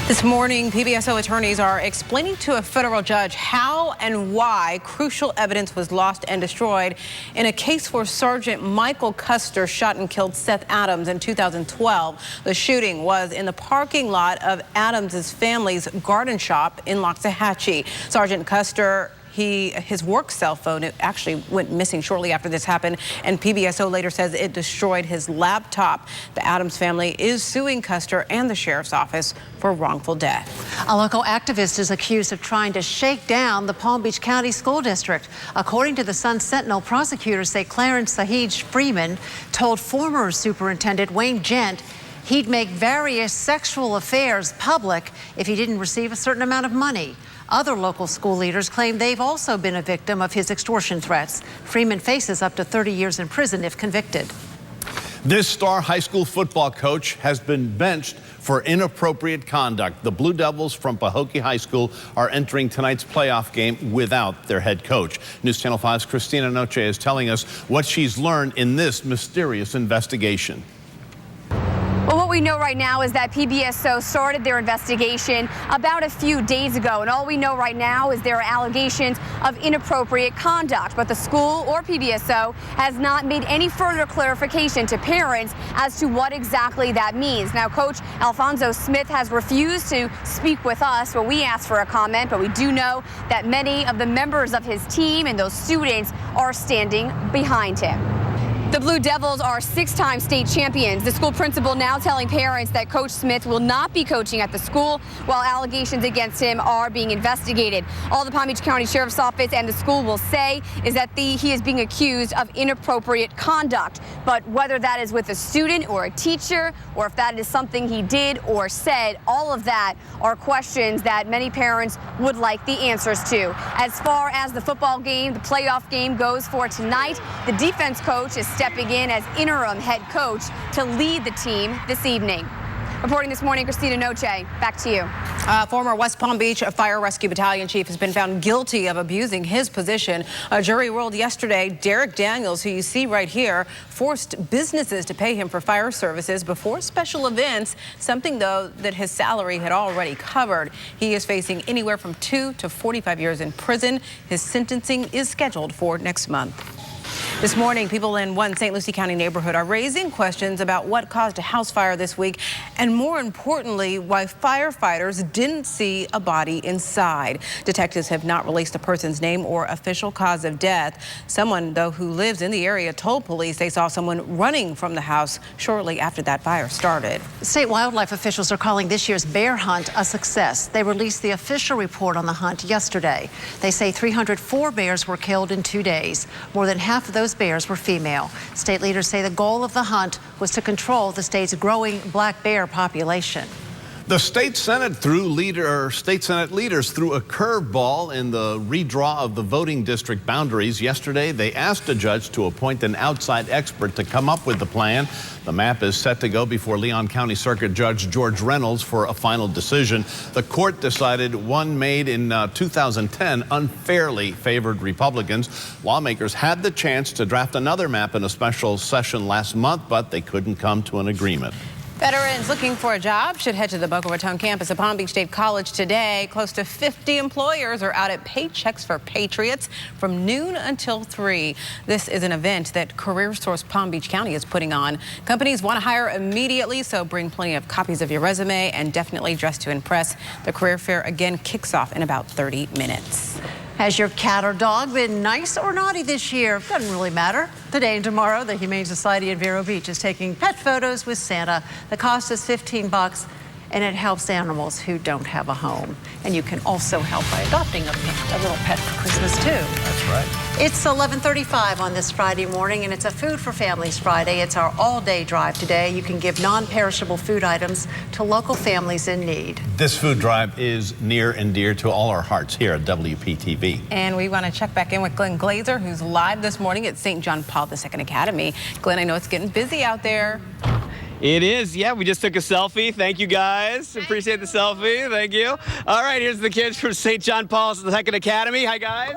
This morning, PBSO attorneys are explaining to a federal judge how and why crucial evidence was lost and destroyed in a case where Sergeant Michael Custer shot and killed Seth Adams in 2012. The shooting was in the parking lot of Adams's family's garden shop in Loxahatchee. Sergeant Custer, his work cell phone, it actually went missing shortly after this happened, and PBSO later says it destroyed his laptop. The Adams family is suing Custer and the sheriff's office for wrongful death. A local activist is accused of trying to shake down the Palm Beach County School District. According to the Sun Sentinel, prosecutors say Clarence Sahij Freeman told former Superintendent Wayne Gent He'd make various sexual affairs public if he didn't receive a certain amount of money. Other local school leaders claim they've also been a victim of his extortion threats. Freeman faces up to 30 years in prison if convicted. This star high school football coach has been benched for inappropriate conduct. The Blue Devils from Pahokee High School are entering tonight's playoff game without their head coach. News Channel 5's Christina Noche is telling us what she's learned in this mysterious investigation. Well, what we know right now is that PBSO started their investigation about a few days ago, and all we know right now is there are allegations of inappropriate conduct, but the school or PBSO has not made any further clarification to parents as to what exactly that means. Now, Coach Alfonso Smith has refused to speak with us when we asked for a comment, but we do know that many of the members of his team and those students are standing behind him. The Blue Devils are 6-time state champions. The school principal now telling parents that Coach Smith will not be coaching at the school while allegations against him are being investigated. All the Palm Beach County Sheriff's Office and the school will say is that he is being accused of inappropriate conduct. But whether that is with a student or a teacher, or if that is something he did or said, all of that are questions that many parents would like the answers to. As far as the football game, the playoff game goes for tonight, the defense coach is stepping in as interim head coach to lead the team this evening. Reporting this morning, Christina Noche, back to you. Former West Palm Beach Fire Rescue Battalion chief has been found guilty of abusing his position. A jury ruled yesterday Derek Daniels, who you see right here, forced businesses to pay him for fire services before special events, something, though, that his salary had already covered. He is facing anywhere from 2 to 45 years in prison. His sentencing is scheduled for next month. This morning, people in one St. Lucie County neighborhood are raising questions about what caused a house fire this week, and more importantly, why firefighters didn't see a body inside. Detectives have not released the person's name or official cause of death. Someone, though, who lives in the area told police they saw someone running from the house shortly after that fire started. State wildlife officials are calling this year's bear hunt a success. They released the official report on the hunt yesterday. They say 304 bears were killed in 2 days. More than half of those bears were female. State leaders say the goal of the hunt was to control the state's growing black bear population. The state Senate state Senate leaders threw a curveball in the redraw of the voting district boundaries. Yesterday, they asked a judge to appoint an outside expert to come up with the plan. The map is set to go before Leon County Circuit Judge George Reynolds for a final decision. The court decided one made in 2010 unfairly favored Republicans. Lawmakers had the chance to draft another map in a special session last month, but they couldn't come to an agreement. Veterans looking for a job should head to the Boca Raton campus of Palm Beach State College today. Close to 50 employers are out at Paychecks for Patriots from noon until 3. This is an event that Career Source Palm Beach County is putting on. Companies want to hire immediately, so bring plenty of copies of your resume and definitely dress to impress. The career fair again kicks off in about 30 minutes. Has your cat or dog been nice or naughty this year? Doesn't really matter. Today and tomorrow, the Humane Society in Vero Beach is taking pet photos with Santa. The cost is $15, and it helps animals who don't have a home. And you can also help by adopting a little pet for Christmas, too. That's right. It's 11:35 on this Friday morning, and it's a Food for Families Friday. It's our all-day drive today. You can give non-perishable food items to local families in need. This food drive is near and dear to all our hearts here at WPTV. And we want to check back in with Glenn Glazer, who's live this morning at St. John Paul II Academy. Glenn, I know it's getting busy out there. It is, yeah. We just took a selfie. Thank you, guys. Appreciate the selfie. Thank you. All right, here's the kids from St. John Paul II Academy. Hi, guys.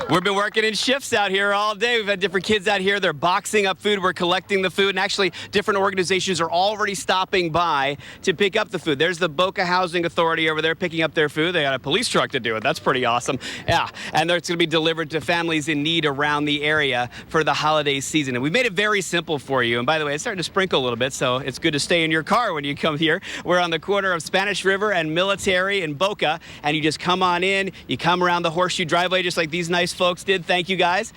We've been working in shifts out here all day. We've had different kids out here. They're boxing up food. We're collecting the food. And actually, different organizations are already stopping by to pick up the food. There's the Boca Housing Authority over there picking up their food. They got a police truck to do it. That's pretty awesome. Yeah, and it's going to be delivered to families in need around the area for the holiday season. And we made it very simple for you. And by the way, it's starting to sprinkle a little bit, so it's good to stay in your car when you come here. We're on the corner of Spanish River and Military in Boca. And you just come on in. You come around the horseshoe driveway just like these nice folks did. Thank you, guys.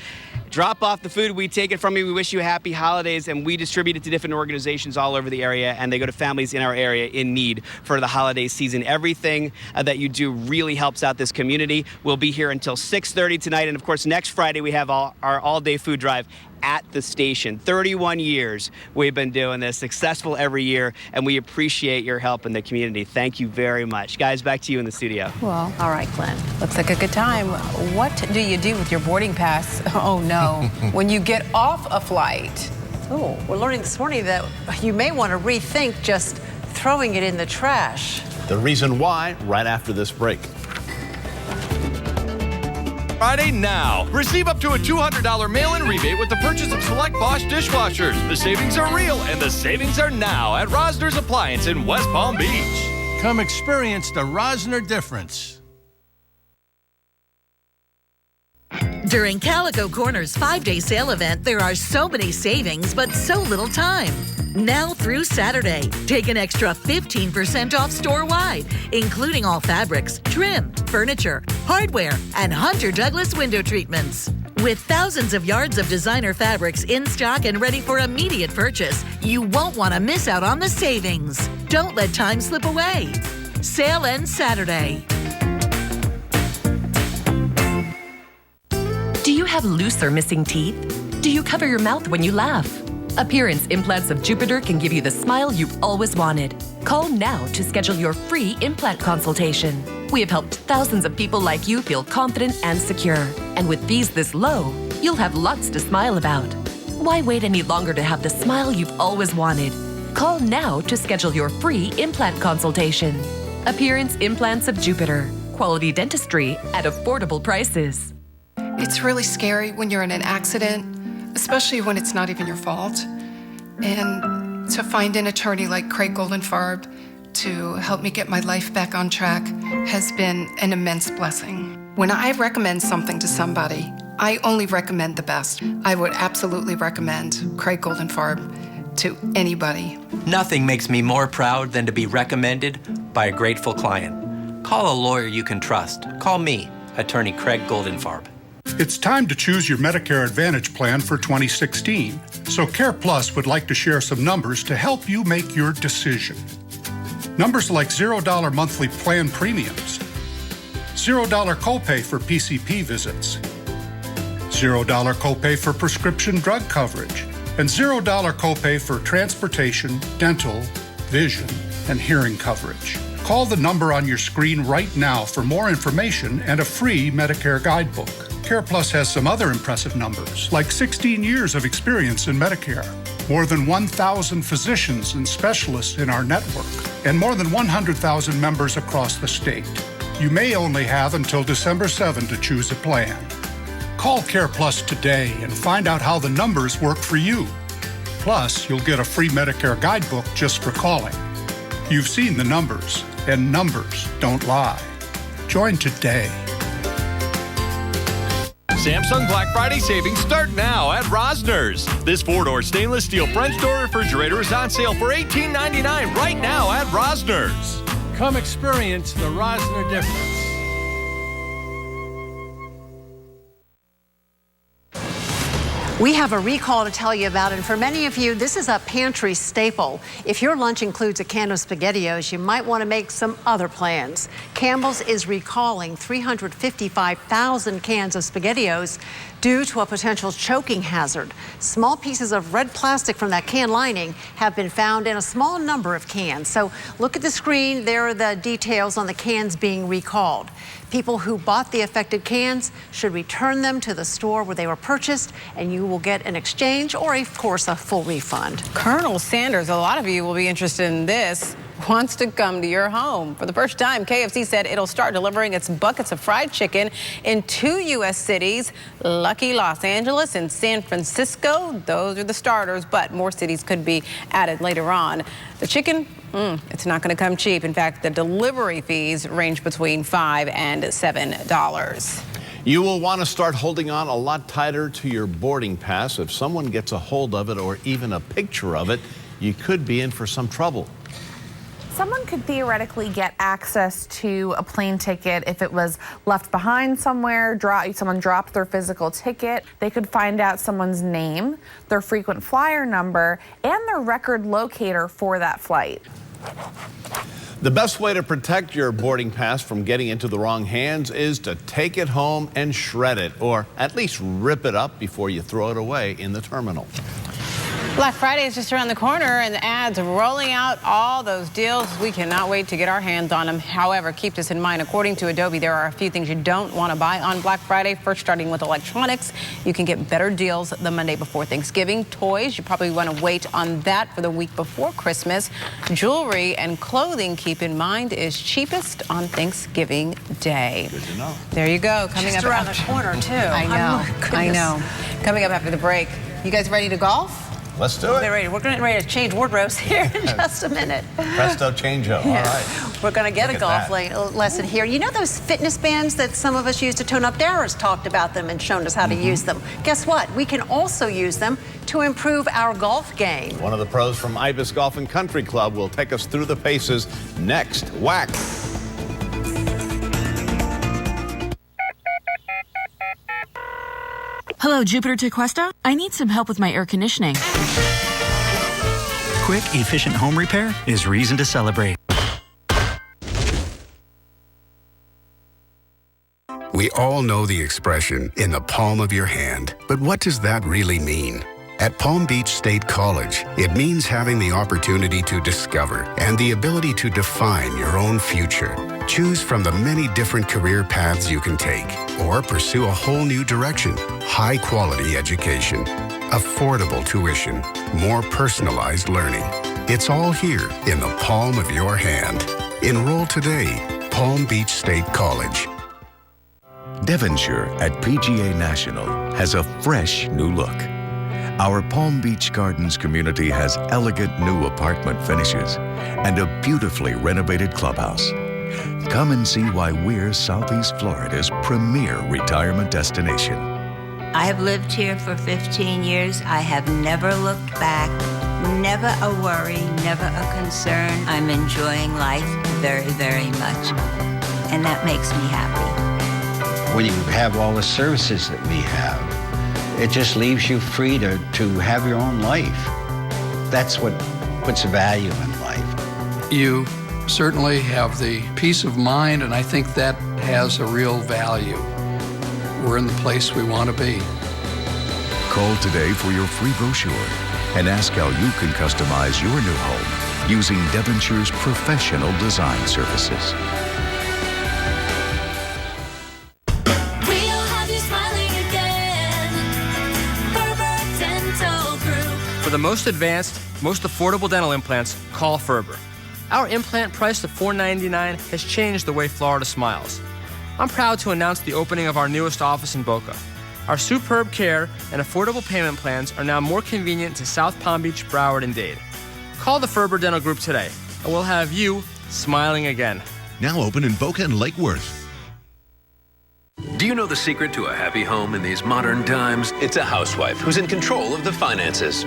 Drop off the food. We take it from you. We wish you happy holidays, and we distribute it to different organizations all over the area, and they go to families in our area in need for the holiday season. Everything that you do really helps out this community. We'll be here until 6:30 tonight, and of course, next Friday we have our all-day food drive at the station. 31 years we've been doing this, successful every year, and we appreciate your help in the community. Thank you very much. Guys, back to you in the studio. Well, all right, Glenn. Looks like a good time. What do you do with your boarding pass? Oh, no. When you get off a flight. Oh, we're learning this morning that you may want to rethink just throwing it in the trash. The reason why, right after this break. Friday now. Receive up to a $200 mail-in rebate with the purchase of select Bosch dishwashers. The savings are real, and the savings are now at Rosner's Appliance in West Palm Beach. Come experience the Rosner difference. During Calico Corner's 5-day sale event, there are so many savings, but so little time. Now through Saturday, take an extra 15% off store-wide, including all fabrics, trim, furniture, hardware, and Hunter Douglas window treatments. With thousands of yards of designer fabrics in stock and ready for immediate purchase, you won't want to miss out on the savings. Don't let time slip away. Sale ends Saturday. Do you have loose or missing teeth? Do you cover your mouth when you laugh? Appearance Implants of Jupiter can give you the smile you've always wanted. Call now to schedule your free implant consultation. We have helped thousands of people like you feel confident and secure. And with fees this low, you'll have lots to smile about. Why wait any longer to have the smile you've always wanted? Call now to schedule your free implant consultation. Appearance Implants of Jupiter. Quality dentistry at affordable prices. It's really scary when you're in an accident, especially when it's not even your fault. And to find an attorney like Craig Goldenfarb to help me get my life back on track has been an immense blessing. When I recommend something to somebody, I only recommend the best. I would absolutely recommend Craig Goldenfarb to anybody. Nothing makes me more proud than to be recommended by a grateful client. Call a lawyer you can trust. Call me, attorney Craig Goldenfarb. It's time to choose your Medicare Advantage plan for 2016. So CarePlus would like to share some numbers to help you make your decision. Numbers like $0 monthly plan premiums, $0 copay for PCP visits, $0 copay for prescription drug coverage, and $0 copay for transportation, dental, vision, and hearing coverage. Call the number on your screen right now for more information and a free Medicare guidebook. CarePlus has some other impressive numbers, like 16 years of experience in Medicare, more than 1,000 physicians and specialists in our network, and more than 100,000 members across the state. You may only have until December 7 to choose a plan. Call CarePlus today and find out how the numbers work for you. Plus, you'll get a free Medicare guidebook just for calling. You've seen the numbers, and numbers don't lie. Join today. Samsung Black Friday savings start now at Rosner's. This 4-door stainless steel French door refrigerator is on sale for $18.99 right now at Rosner's. Come experience the Rosner difference. We have a recall to tell you about, and for many of you, this is a pantry staple. If your lunch includes a can of SpaghettiOs, you might want to make some other plans. Campbell's is recalling 355,000 cans of SpaghettiOs due to a potential choking hazard. Small pieces of red plastic from that can lining have been found in a small number of cans. So look at the screen. There are the details on the cans being recalled. People who bought the affected cans should return them to the store where they were purchased, and you will get an exchange or, of course, a full refund. Colonel Sanders, a lot of you will be interested in this, wants to come to your home. For the first time, KFC said it'll start delivering its buckets of fried chicken in 2 U.S. cities, lucky Los Angeles and San Francisco. Those are the starters, but more cities could be added later on. The chicken, it's not going to come cheap. In fact, the delivery fees range between $5 and $7. You will want to start holding on a lot tighter to your boarding pass. If someone gets a hold of it or even a picture of it, you could be in for some trouble. Someone could theoretically get access to a plane ticket if it was left behind somewhere, someone dropped their physical ticket. They could find out someone's name, their frequent flyer number, and their record locator for that flight. The best way to protect your boarding pass from getting into the wrong hands is to take it home and shred it, or at least rip it up before you throw it away in the terminal. Black Friday is just around the corner, and the ads rolling out all those deals. We cannot wait to get our hands on them. However, keep this in mind. According to Adobe, there are a few things you don't want to buy on Black Friday. First, starting with electronics, you can get better deals the Monday before Thanksgiving. Toys, you probably want to wait on that for the week before Christmas. Jewelry and clothing, keep in mind, is cheapest on Thanksgiving Day. Good to know. There you go. Coming Just up around the corner, too. I know. Oh, I know. Coming up after the break. You guys ready to golf? Let's do it. We're getting ready to change wardrobes here in just a minute. Presto changeo. Yeah. All right. We're going to get a golf lesson here. You know those fitness bands that some of us use to tone up? Dara's talked about them and shown us how to use them. Guess what? We can also use them to improve our golf game. One of the pros from Ibis Golf and Country Club will take us through the paces next. Whack. Hello, Jupiter Tequesta. I need some help with my air conditioning. Quick, efficient home repair is reason to celebrate. We all know the expression, in the palm of your hand. But what does that really mean? At Palm Beach State College, it means having the opportunity to discover and the ability to define your own future. Choose from the many different career paths you can take, or pursue a whole new direction. High-quality education, affordable tuition, more personalized learning. It's all here in the palm of your hand. Enroll today, Palm Beach State College. Devonshire at PGA National has a fresh new look. Our Palm Beach Gardens community has elegant new apartment finishes and a beautifully renovated clubhouse. Come and see why we're Southeast Florida's premier retirement destination. I have lived here for 15 years. I have never looked back, never a worry, never a concern. I'm enjoying life very, very much, and that makes me happy. When you have all the services that we have, it just leaves you free to have your own life. That's what puts a value in life. You certainly have the peace of mind, and I think that has a real value. We're in the place we want to be. Call today for your free brochure and ask how you can customize your new home using Devonshire's professional design services. For the most advanced, most affordable dental implants, call Ferber. Our implant price of $4.99 has changed the way Florida smiles. I'm proud to announce the opening of our newest office in Boca. Our superb care and affordable payment plans are now more convenient to South Palm Beach, Broward, and Dade. Call the Ferber Dental Group today, and we'll have you smiling again. Now open in Boca and Lake Worth. Do you know the secret to a happy home in these modern times? It's a housewife who's in control of the finances.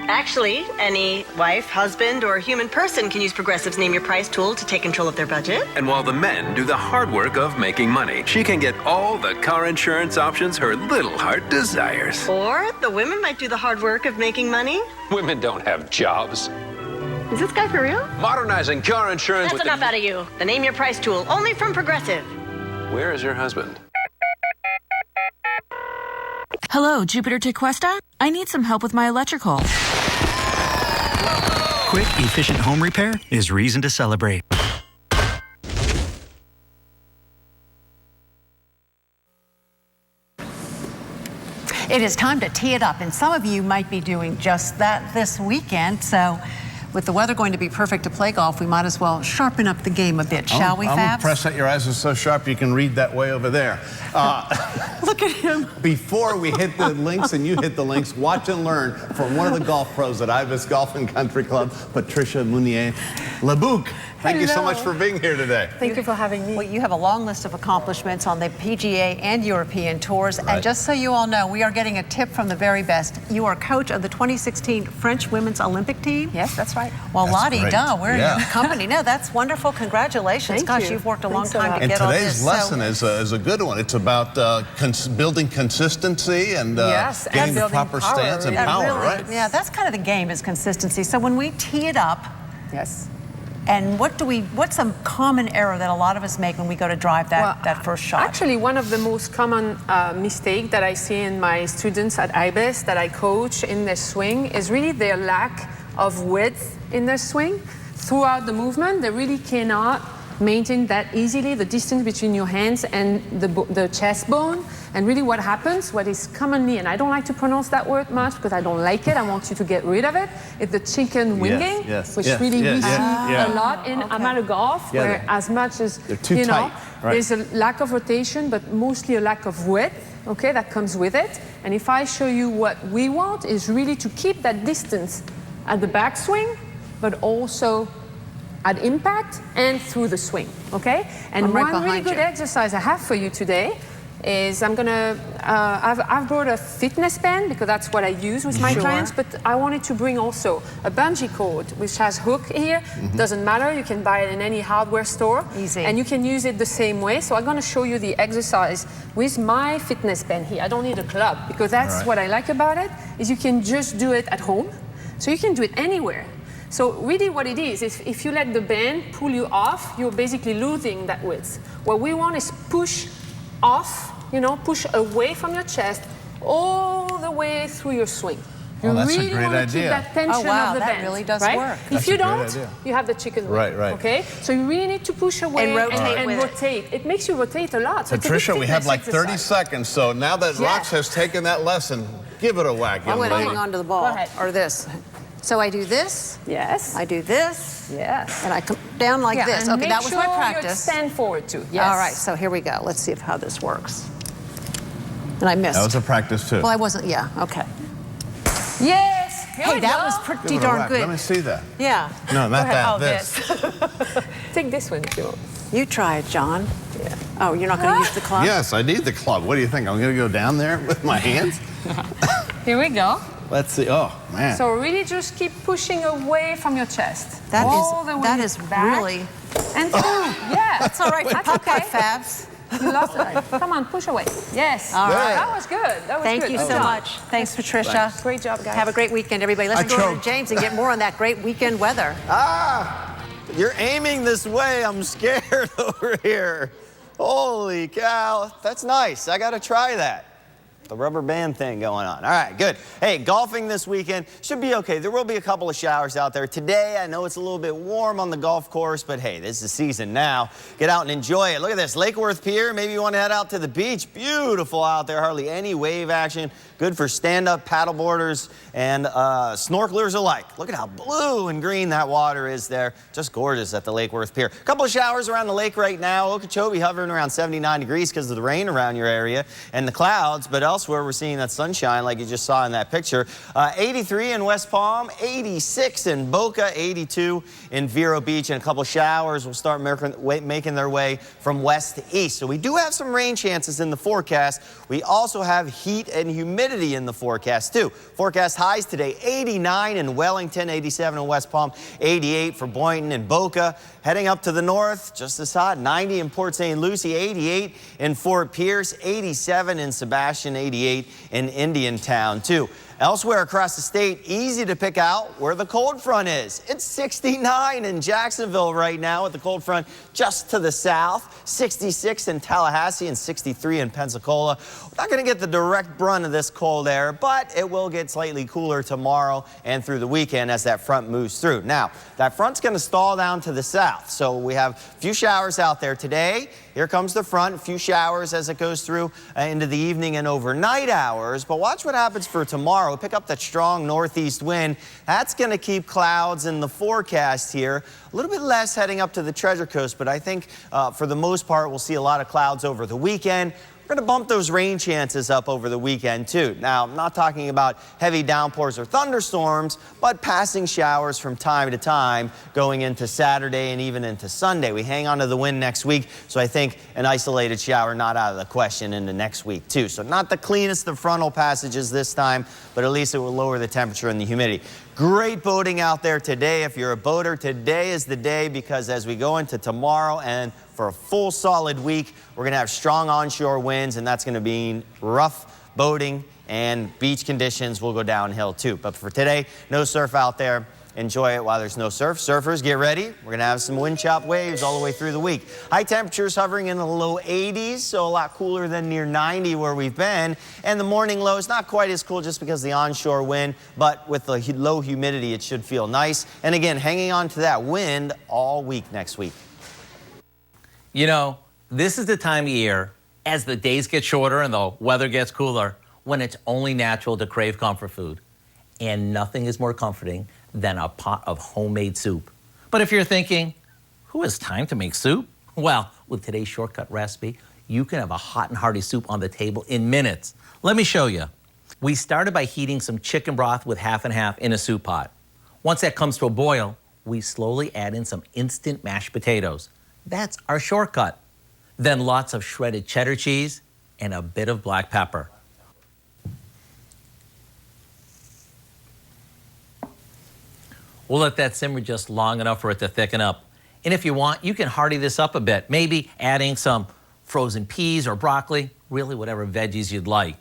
Actually, any wife, husband, or human person can use Progressive's Name Your Price tool to take control of their budget. And while the men do the hard work of making money, she can get all the car insurance options her little heart desires. Or the women might do the hard work of making money. Women don't have jobs. Is this guy for real? Modernizing car insurance That's with enough out of you. The Name Your Price tool, only from Progressive. Where is your husband? Hello, Jupiter Tequesta. I need some help with my electrical. Quick, efficient home repair is reason to celebrate. It is time to tee it up, and some of you might be doing just that this weekend. So with the weather going to be perfect to play golf, we might as well sharpen up the game a bit, shall we, I'm Fabs? impressed that your eyes are so sharp you can read that way over there. Look at him. Before we hit the links and you hit the links, watch and learn from one of the golf pros at Ibis Golf and Country Club, Patricia Mounier-Labouque. Thank you so much for being here today. Thank you for having me. Well, you have a long list of accomplishments on the PGA and European tours. Right. And just so you all know, we are getting a tip from the very best. You are coach of the 2016 French women's Olympic team. Yes, that's right. Well, That's Lottie, great. duh, we're in Yeah. your company. No, that's wonderful. Congratulations. Thank Gosh, you. you've worked a long Thanks a time lot. to And get all this. today's lesson is a good one. It's about building consistency and Yes, getting and the building proper power, stance and yeah, power, really, right? Yeah, that's kind of the game, is consistency. So when we tee it up, Yes. And what's some common error that a lot of us make when we go to drive that first shot? Actually, one of the most common mistake that I see in my students at IBIS that I coach in their swing is really their lack of width in their swing. Throughout the movement, they really cannot maintain that easily the distance between your hands and the chest bone. And really what happens, what is commonly, and I don't like to pronounce that word much because I don't like it, I want you to get rid of it, is the chicken winging, which really we see a lot in amateur golf, where as much as, you know, there's a lack of rotation, but mostly a lack of width, okay, that comes with it. And if I show you what we want is really to keep that distance at the backswing, but also at impact and through the swing, okay? And one really good exercise I have for you today is I've brought a fitness band because that's what I use with my clients, but I wanted to bring also a bungee cord which has hook here. Doesn't matter, you can buy it in any hardware store. Easy. And you can use it the same way. So I'm gonna show you the exercise with my fitness band here. I don't need a club because that's what I like about it, is you can just do it at home. So you can do it anywhere. So really what it is if you let the band pull you off, you're basically losing that width. What we want is push off, you know, push away from your chest all the way through your swing. You that's really a great want to idea. keep that tension of the band. That really does work. If you don't, you have the chicken wing. Right. Okay? So you really need to push away and rotate. It makes you rotate a lot. So Patricia, we have like 30 seconds, so now that Rox has taken that lesson, give it a whack, young lady. I'm going to hang on to the ball, or this. So I do this. Yes. I do this. Yes. And I come down like this. And Okay, that was my practice. You extend forward too. Yes. All right, so here we go. Let's see how this works. And I missed. That was a practice too. Well, I wasn't, okay. Yes. Hey, that was pretty darn good. Let me see that. Yeah. No, not that. Oh, this. Take this one if you want. You try it, John. Yeah. Oh, you're not going to use the club? Yes, I need the club. What do you think? I'm going to go down there with my hands? Here we go. Let's see. Oh, man. So really just keep pushing away from your chest. That all is back. really... And yeah. That's all right. That's Okay, okay. Fabs. You lost it. Come on, push away. Yes. All right. That was good. That was Thank good. you Good so job. much. Thanks, Patricia. Thanks. Great job, guys. Have a great weekend, everybody. Let's go over to James and get more on that great weekend weather. You're aiming this way. I'm scared over here. Holy cow. That's nice. I got to try that. The rubber band thing going on. All right, good. Hey, golfing this weekend should be okay. There will be a couple of showers out there. Today, I know it's a little bit warm on the golf course, but hey, this is the season now. Get out and enjoy it. Look at this, Lake Worth Pier. Maybe you want to head out to the beach. Beautiful out there, hardly any wave action. Good for stand-up paddleboarders and snorkelers alike. Look at how blue and green that water is there. Just gorgeous at the Lake Worth Pier. A couple of showers around the lake right now. Okeechobee hovering around 79 degrees because of the rain around your area and the clouds, but elsewhere we're seeing that sunshine like you just saw in that picture. 83 in West Palm, 86 in Boca, 82 in Vero Beach, and a couple showers will start making their way from west to east. So we do have some rain chances in the forecast. We also have heat and humidity in the forecast too. Forecast highs today, 89 in Wellington, 87 in West Palm, 88 for Boynton and Boca. Heading up to the north, just as hot, 90 in Port St. Lucie, 88 in Fort Pierce, 87 in Sebastian, 88 in Indiantown too. Elsewhere across the state, easy to pick out where the cold front is. It's 69 in Jacksonville right now with the cold front just to the south, 66 in Tallahassee and 63 in Pensacola. We're not going to get the direct brunt of this cold air, but it will get slightly cooler tomorrow and through the weekend as that front moves through. Now, that front's going to stall down to the south, so we have a few showers out there today. Here comes the front, a few showers as it goes through into the evening and overnight hours. But watch what happens for tomorrow. Pick up that strong northeast wind. That's going to keep clouds in the forecast here. A little bit less heading up to the Treasure Coast, but I think for the most part, we'll see a lot of clouds over the weekend. We're going to bump those rain chances up over the weekend too. Now, I'm not talking about heavy downpours or thunderstorms, but passing showers from time to time going into Saturday and even into Sunday. We hang on to the wind next week, so I think an isolated shower not out of the question into next week too. So not the cleanest of frontal passages this time, but at least it will lower the temperature and the humidity. Great boating out there today. If you're a boater, today is the day, because as we go into tomorrow and for a full solid week, we're going to have strong onshore winds, and that's going to mean rough boating and beach conditions will go downhill too. But for today, no surf out there. enjoy it while there's no surf. Surfers, get ready. We're going to have some wind chop waves all the way through the week. High temperatures hovering in the low 80s, so a lot cooler than near 90 where we've been. And the morning low is not quite as cool just because of the onshore wind, but with the low humidity, it should feel nice. And again, hanging on to that wind all week next week. You know, this is the time of year, as the days get shorter and the weather gets cooler, when it's only natural to crave comfort food. And nothing is more comforting than a pot of homemade soup. But if you're thinking, who has time to make soup? Well, with today's shortcut recipe, you can have a hot and hearty soup on the table in minutes. Let me show you. We started by heating some chicken broth with half and half in a soup pot. Once that comes to a boil, we slowly add in some instant mashed potatoes. That's our shortcut. Then lots of shredded cheddar cheese and a bit of black pepper. We'll let that simmer just long enough for it to thicken up. And if you want, you can hearty this up a bit, maybe adding some frozen peas or broccoli, really whatever veggies you'd like.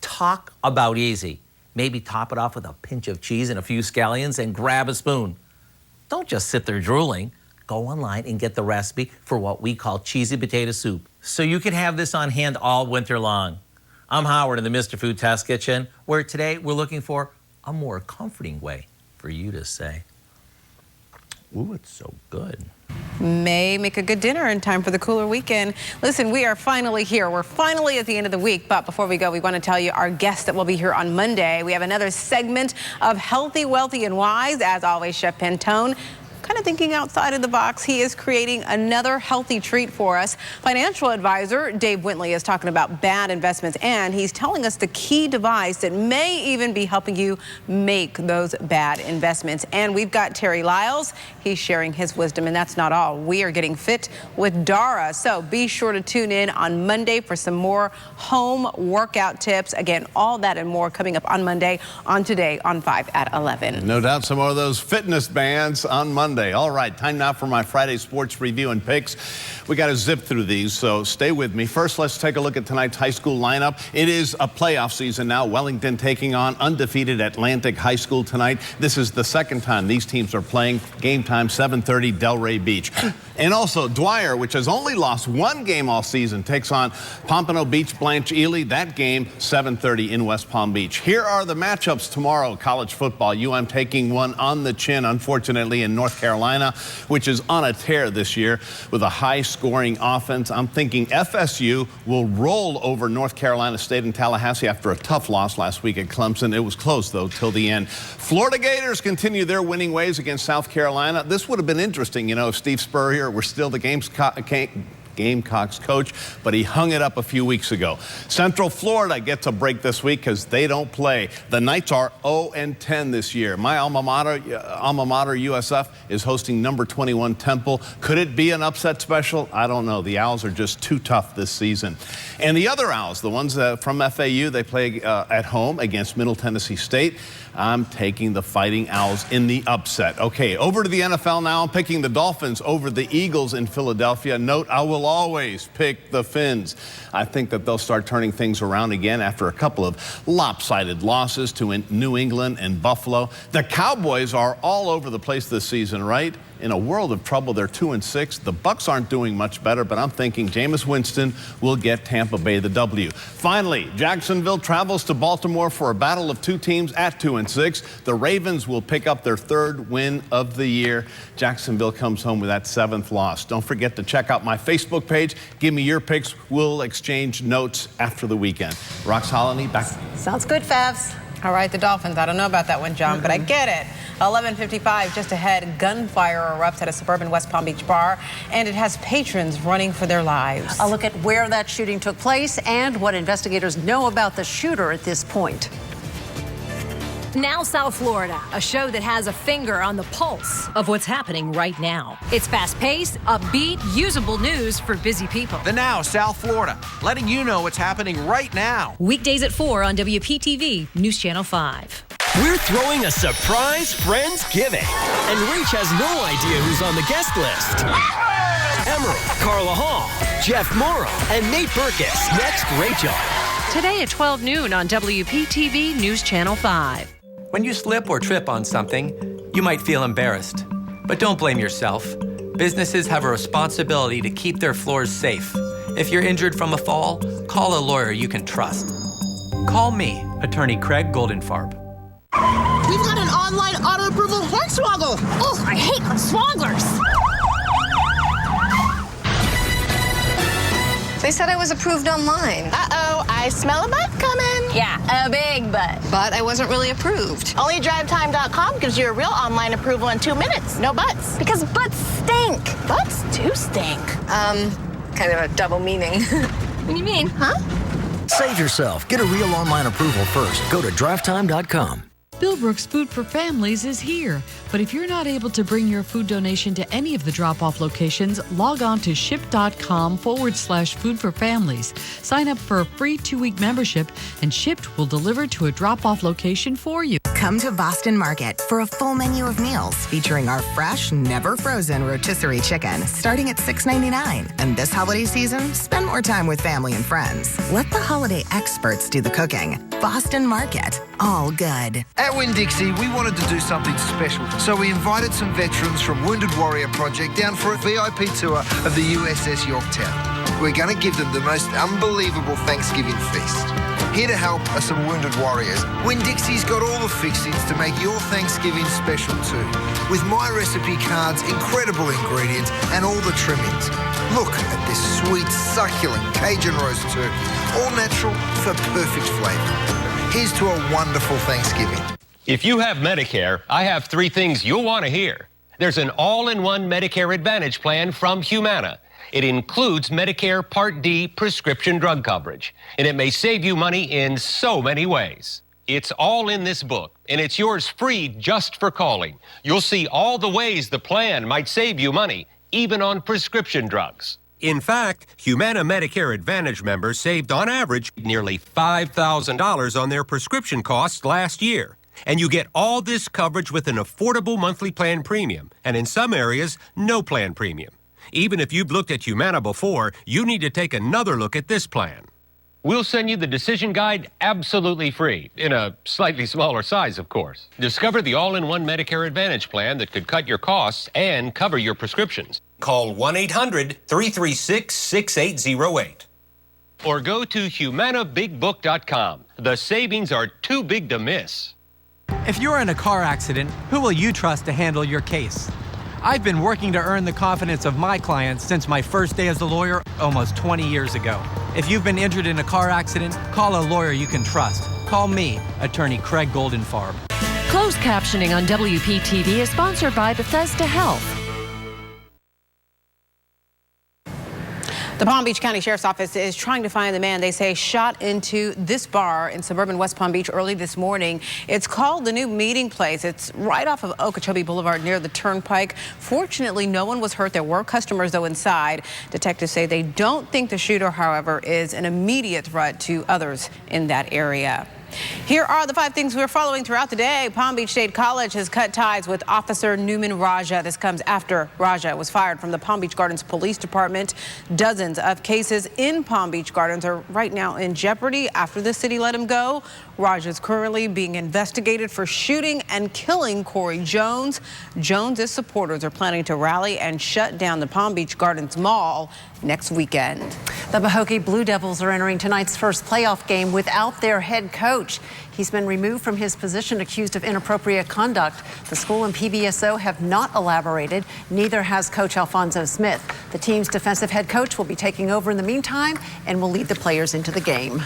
Talk about easy. Maybe top it off with a pinch of cheese and a few scallions and grab a spoon. Don't just sit there drooling. Go online and get the recipe for what we call cheesy potato soup, so you can have this on hand all winter long. I'm Howard in the Mr. Food Test Kitchen, where today we're looking for a more comforting way for you to say, ooh, it's so good. May make a good dinner in time for the cooler weekend. Listen, we are finally here. We're finally at the end of the week. But before we go, we want to tell you our guest that will be here on Monday. We have another segment of Healthy, Wealthy, and Wise. As always, Chef Pantone, kind of thinking outside of the box. He is creating another healthy treat for us. Financial advisor Dave Wintley is talking about bad investments, and he's telling us the key device that may even be helping you make those bad investments. And we've got Terry Lyles. He's sharing his wisdom, and that's not all. We are getting fit with Dara. So be sure to tune in on Monday for some more home workout tips. Again, all that and more coming up on Monday on Today on 5 at 11. No doubt some more of those fitness bands on Monday. All right, time now for my Friday sports review and picks. We got to zip through these, so stay with me. First, let's take a look at tonight's high school lineup. It is a playoff season now. Wellington taking on undefeated Atlantic High School tonight. This is the second time these teams are playing. Game time, 7:30, Delray Beach. And also, Dwyer, which has only lost one game all season, takes on Pompano Beach Blanche Ely. That game, 7:30 in West Palm Beach. Here are the matchups tomorrow. College football, UM taking one on the chin, unfortunately, in North Carolina, which is on a tear this year with a high-scoring offense. I'm thinking FSU will roll over North Carolina State and Tallahassee after a tough loss last week at Clemson. It was close, though, till the end. Florida Gators continue their winning ways against South Carolina. This would have been interesting, you know, if Steve Spurrier were still the Gamecocks coach, but he hung it up a few weeks ago. Central Florida gets a break this week because they don't play. The Knights are 0-10 this year. My alma mater, USF, is hosting number 21 Temple. Could it be an upset special? I don't know. The Owls are just too tough this season. And the other Owls, the ones from FAU, they play at home against Middle Tennessee State. I'm taking the Fighting Owls in the upset. Okay, over to the NFL now. I'm picking the Dolphins over the Eagles in Philadelphia. Note, I will always pick the Fins. I think that they'll start turning things around again after a couple of lopsided losses to New England and Buffalo. The Cowboys are all over the place this season, right? In a world of trouble, they're 2-6. The Bucs aren't doing much better, but I'm thinking Jameis Winston will get Tampa Bay the W. Finally, Jacksonville travels to Baltimore for a battle of two teams at 2-6. The Ravens will pick up their third win of the year. Jacksonville comes home with that seventh loss. Don't forget to check out my Facebook page. Give me your picks. We'll exchange notes after the weekend. Rox Holony, back. Sounds good, Favs. All right, the Dolphins. I don't know about that one, John, but I get it. 11:55 just ahead. Gunfire erupts at a suburban West Palm Beach bar, and it has patrons running for their lives. A look at where that shooting took place and what investigators know about the shooter at this point. Now South Florida, a show that has a finger on the pulse of what's happening right now. It's fast-paced, upbeat, usable news for busy people. The Now South Florida, letting you know what's happening right now. Weekdays at 4 on WPTV, News Channel 5. We're throwing a surprise Friendsgiving, and Reach has no idea who's on the guest list. Emerald, Carla Hall, Jeff Morrow, and Nate Burkus. Next, Rachel. Today at 12 noon on WPTV News Channel 5. When you slip or trip on something, You might feel embarrassed, but don't blame yourself. Businesses have a responsibility to keep their floors safe. If you're injured from a fall, call a lawyer you can trust. Call me, Attorney Craig Goldenfarb. We've got an online auto approval hornswoggle. Oh, I hate swogglers. They said I was approved online. Uh-oh, I smell a butt coming. Yeah, a big butt. But I wasn't really approved. Only DriveTime.com gives you a real online approval in 2 minutes. No butts. Because butts stink. Butts do stink. Kind of a double meaning. What do you mean? Huh? Save yourself. Get a real online approval first. Go to DriveTime.com. Billbrook's Food for Families is here. But if you're not able to bring your food donation to any of the drop-off locations, log on to ship.com/food for families. Sign up for a free 2-week membership, and Shipt will deliver to a drop-off location for you. Come to Boston Market for a full menu of meals featuring our fresh, never frozen rotisserie chicken starting at $6.99. And this holiday season, spend more time with family and friends. Let the holiday experts do the cooking. Boston Market, all good. At Winn-Dixie, we wanted to do something special, so we invited some veterans from Wounded Warrior Project down for a VIP tour of the USS Yorktown. We're going to give them the most unbelievable Thanksgiving feast. Here to help are some wounded warriors. Winn-Dixie's got all the fixings to make your Thanksgiving special too. With my recipe cards, incredible ingredients, and all the trimmings. Look at this sweet, succulent Cajun roast turkey. All natural for perfect flavor. Here's to a wonderful Thanksgiving. If you have Medicare, I have 3 things you'll want to hear. There's an all-in-one Medicare Advantage plan from Humana. It includes Medicare Part D prescription drug coverage, and it may save you money in so many ways. It's all in this book, and it's yours free just for calling. You'll see all the ways the plan might save you money, even on prescription drugs. In fact, Humana Medicare Advantage members saved on average nearly $5,000 on their prescription costs last year. And you get all this coverage with an affordable monthly plan premium, and in some areas, no plan premium. Even if you've looked at Humana before, you need to take another look at this plan. We'll send you the decision guide absolutely free, in a slightly smaller size, of course. Discover the all-in-one Medicare Advantage plan that could cut your costs and cover your prescriptions. Call 1-800-336-6808. Or go to HumanaBigBook.com. The savings are too big to miss. If you're in a car accident, who will you trust to handle your case? I've been working to earn the confidence of my clients since my first day as a lawyer almost 20 years ago. If you've been injured in a car accident, call a lawyer you can trust. Call me, Attorney Craig Goldenfarb. Closed captioning on WPTV is sponsored by Bethesda Health. The Palm Beach County Sheriff's Office is trying to find the man they say shot into this bar in suburban West Palm Beach early this morning. It's called the New Meeting Place. It's right off of Okeechobee Boulevard near the Turnpike. Fortunately, no one was hurt. There were customers, though, inside. Detectives say they don't think the shooter, however, is an immediate threat to others in that area. Here are the 5 things we're following throughout the day. Palm Beach State College has cut ties with Officer Newman Raja. This comes after Raja was fired from the Palm Beach Gardens Police Department. Dozens of cases in Palm Beach Gardens are right now in jeopardy after the city let him go. Raja is currently being investigated for shooting and killing Corey Jones. Jones's supporters are planning to rally and shut down the Palm Beach Gardens Mall next weekend. The Pahokee Blue Devils are entering tonight's first playoff game without their head coach. He's been removed from his position accused of inappropriate conduct. The school and PBSO have not elaborated. Neither has Coach Alfonso Smith. The team's defensive head coach will be taking over in the meantime and will lead the players into the game.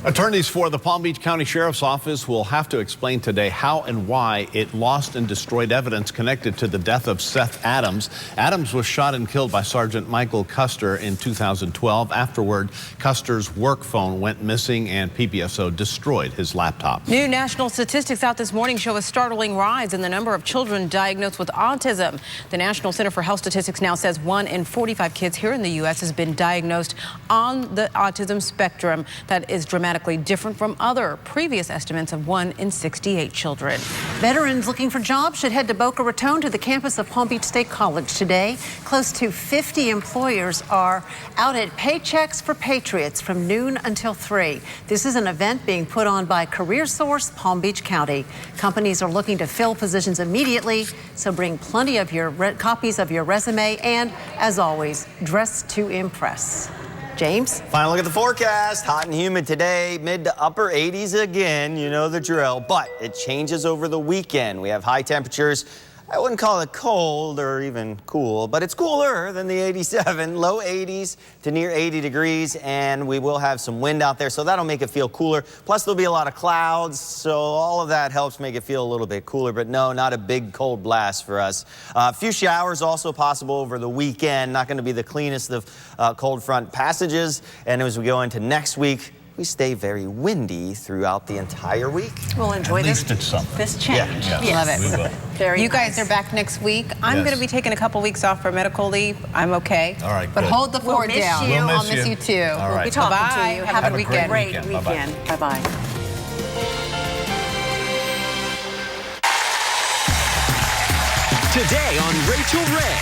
Attorneys for the Palm Beach County Sheriff's Office will have to explain today how and why it lost and destroyed evidence connected to the death of Seth Adams. Adams was shot and killed by Sergeant Michael Custer in 2012. Afterward, Custer's work phone went missing and PBSO destroyed his laptop. New national statistics out this morning show a startling rise in the number of children diagnosed with autism. The National Center for Health Statistics now says 1 in 45 kids here in the U.S. has been diagnosed on the autism spectrum. That is dramatic. dramatically different from other previous estimates of 1 in 68 children. Veterans looking for jobs should head to Boca Raton to the campus of Palm Beach State College today. Close to 50 employers are out at Paychecks for Patriots from noon until 3. This is an event being put on by CareerSource Palm Beach County. Companies are looking to fill positions immediately, so bring plenty of your copies of your resume and, as always, dress to impress. James? Final look at the forecast. Hot and humid today, mid to upper 80s again. You know the drill, but it changes over the weekend. We have high temperatures. I wouldn't call it cold or even cool, but it's cooler than the 87. Low 80s to near 80 degrees, and we will have some wind out there, so that'll make it feel cooler. Plus, there'll be a lot of clouds, so all of that helps make it feel a little bit cooler, but no, not a big cold blast for us. A few showers also possible over the weekend. Not going to be the cleanest of cold front passages, and as we go into next week, we stay very windy throughout the entire week. We'll enjoy this change. Yeah. Yes. Love it. We will. Very You nice. guys are back next week. I'm Yes. going to be taking a couple weeks off for medical leave. I'm okay. All right, But good. hold the We'll fort miss down. you. I'll miss you too. All We'll right. be talking Bye-bye. to you. Have a a great great weekend. weekend. Bye-bye. Today on Rachel Ray.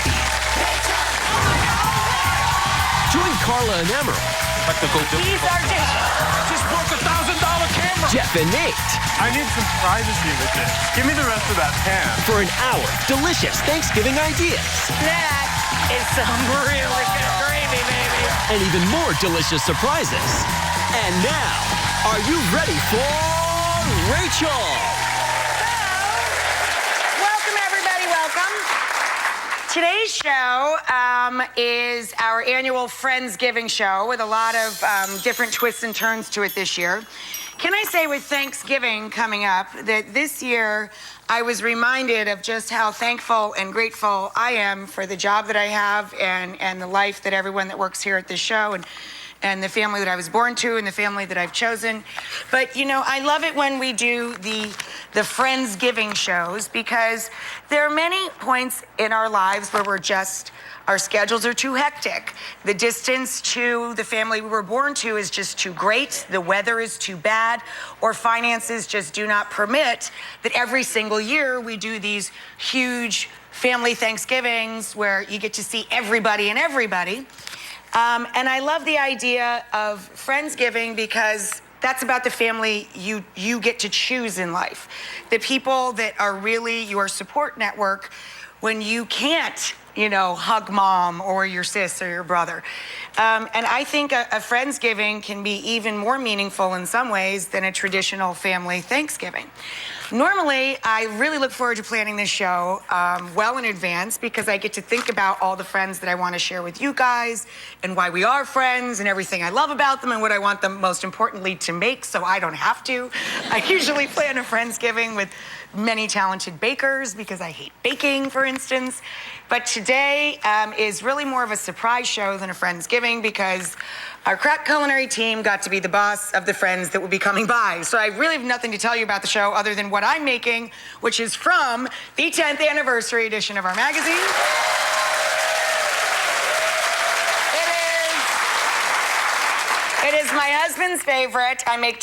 Join Carla and Emerald. Just broke $1,000 camera. Jeff and Nate. I need some privacy with this. Give me the rest of that pan. For an hour of delicious Thanksgiving ideas. That is some really good gravy, baby. And even more delicious surprises. And now, are you ready for Rachel? Welcome, everybody. Welcome. Today's show is our annual Friendsgiving show with a lot of different twists and turns to it this year. Can I say with Thanksgiving coming up that this year I was reminded of just how thankful and grateful I am for the job that I have and the life that everyone that works here at this show and the family that I was born to and the family that I've chosen. But, you know, I love it when we do the Friendsgiving shows because there are many points in our lives where our schedules are too hectic. The distance to the family we were born to is just too great. The weather is too bad, or finances just do not permit that every single year we do these huge family Thanksgivings where you get to see everybody and everybody. And I love the idea of Friendsgiving because that's about the family you get to choose in life. The people that are really your support network when you can't, you know, hug mom or your sis or your brother. And I think a Friendsgiving can be even more meaningful in some ways than a traditional family Thanksgiving. Normally, I really look forward to planning this show well in advance because I get to think about all the friends that I want to share with you guys and why we are friends and everything I love about them and what I want them most importantly to make so I don't have to. I usually plan a Friendsgiving with many talented bakers because I hate baking, for instance. But today is really more of a surprise show than a Friendsgiving because our crack culinary team got to be the boss of the friends that will be coming by. So I really have nothing to tell you about the show other than what I'm making, which is from the 10th anniversary edition of our magazine. It is my husband's favorite. I make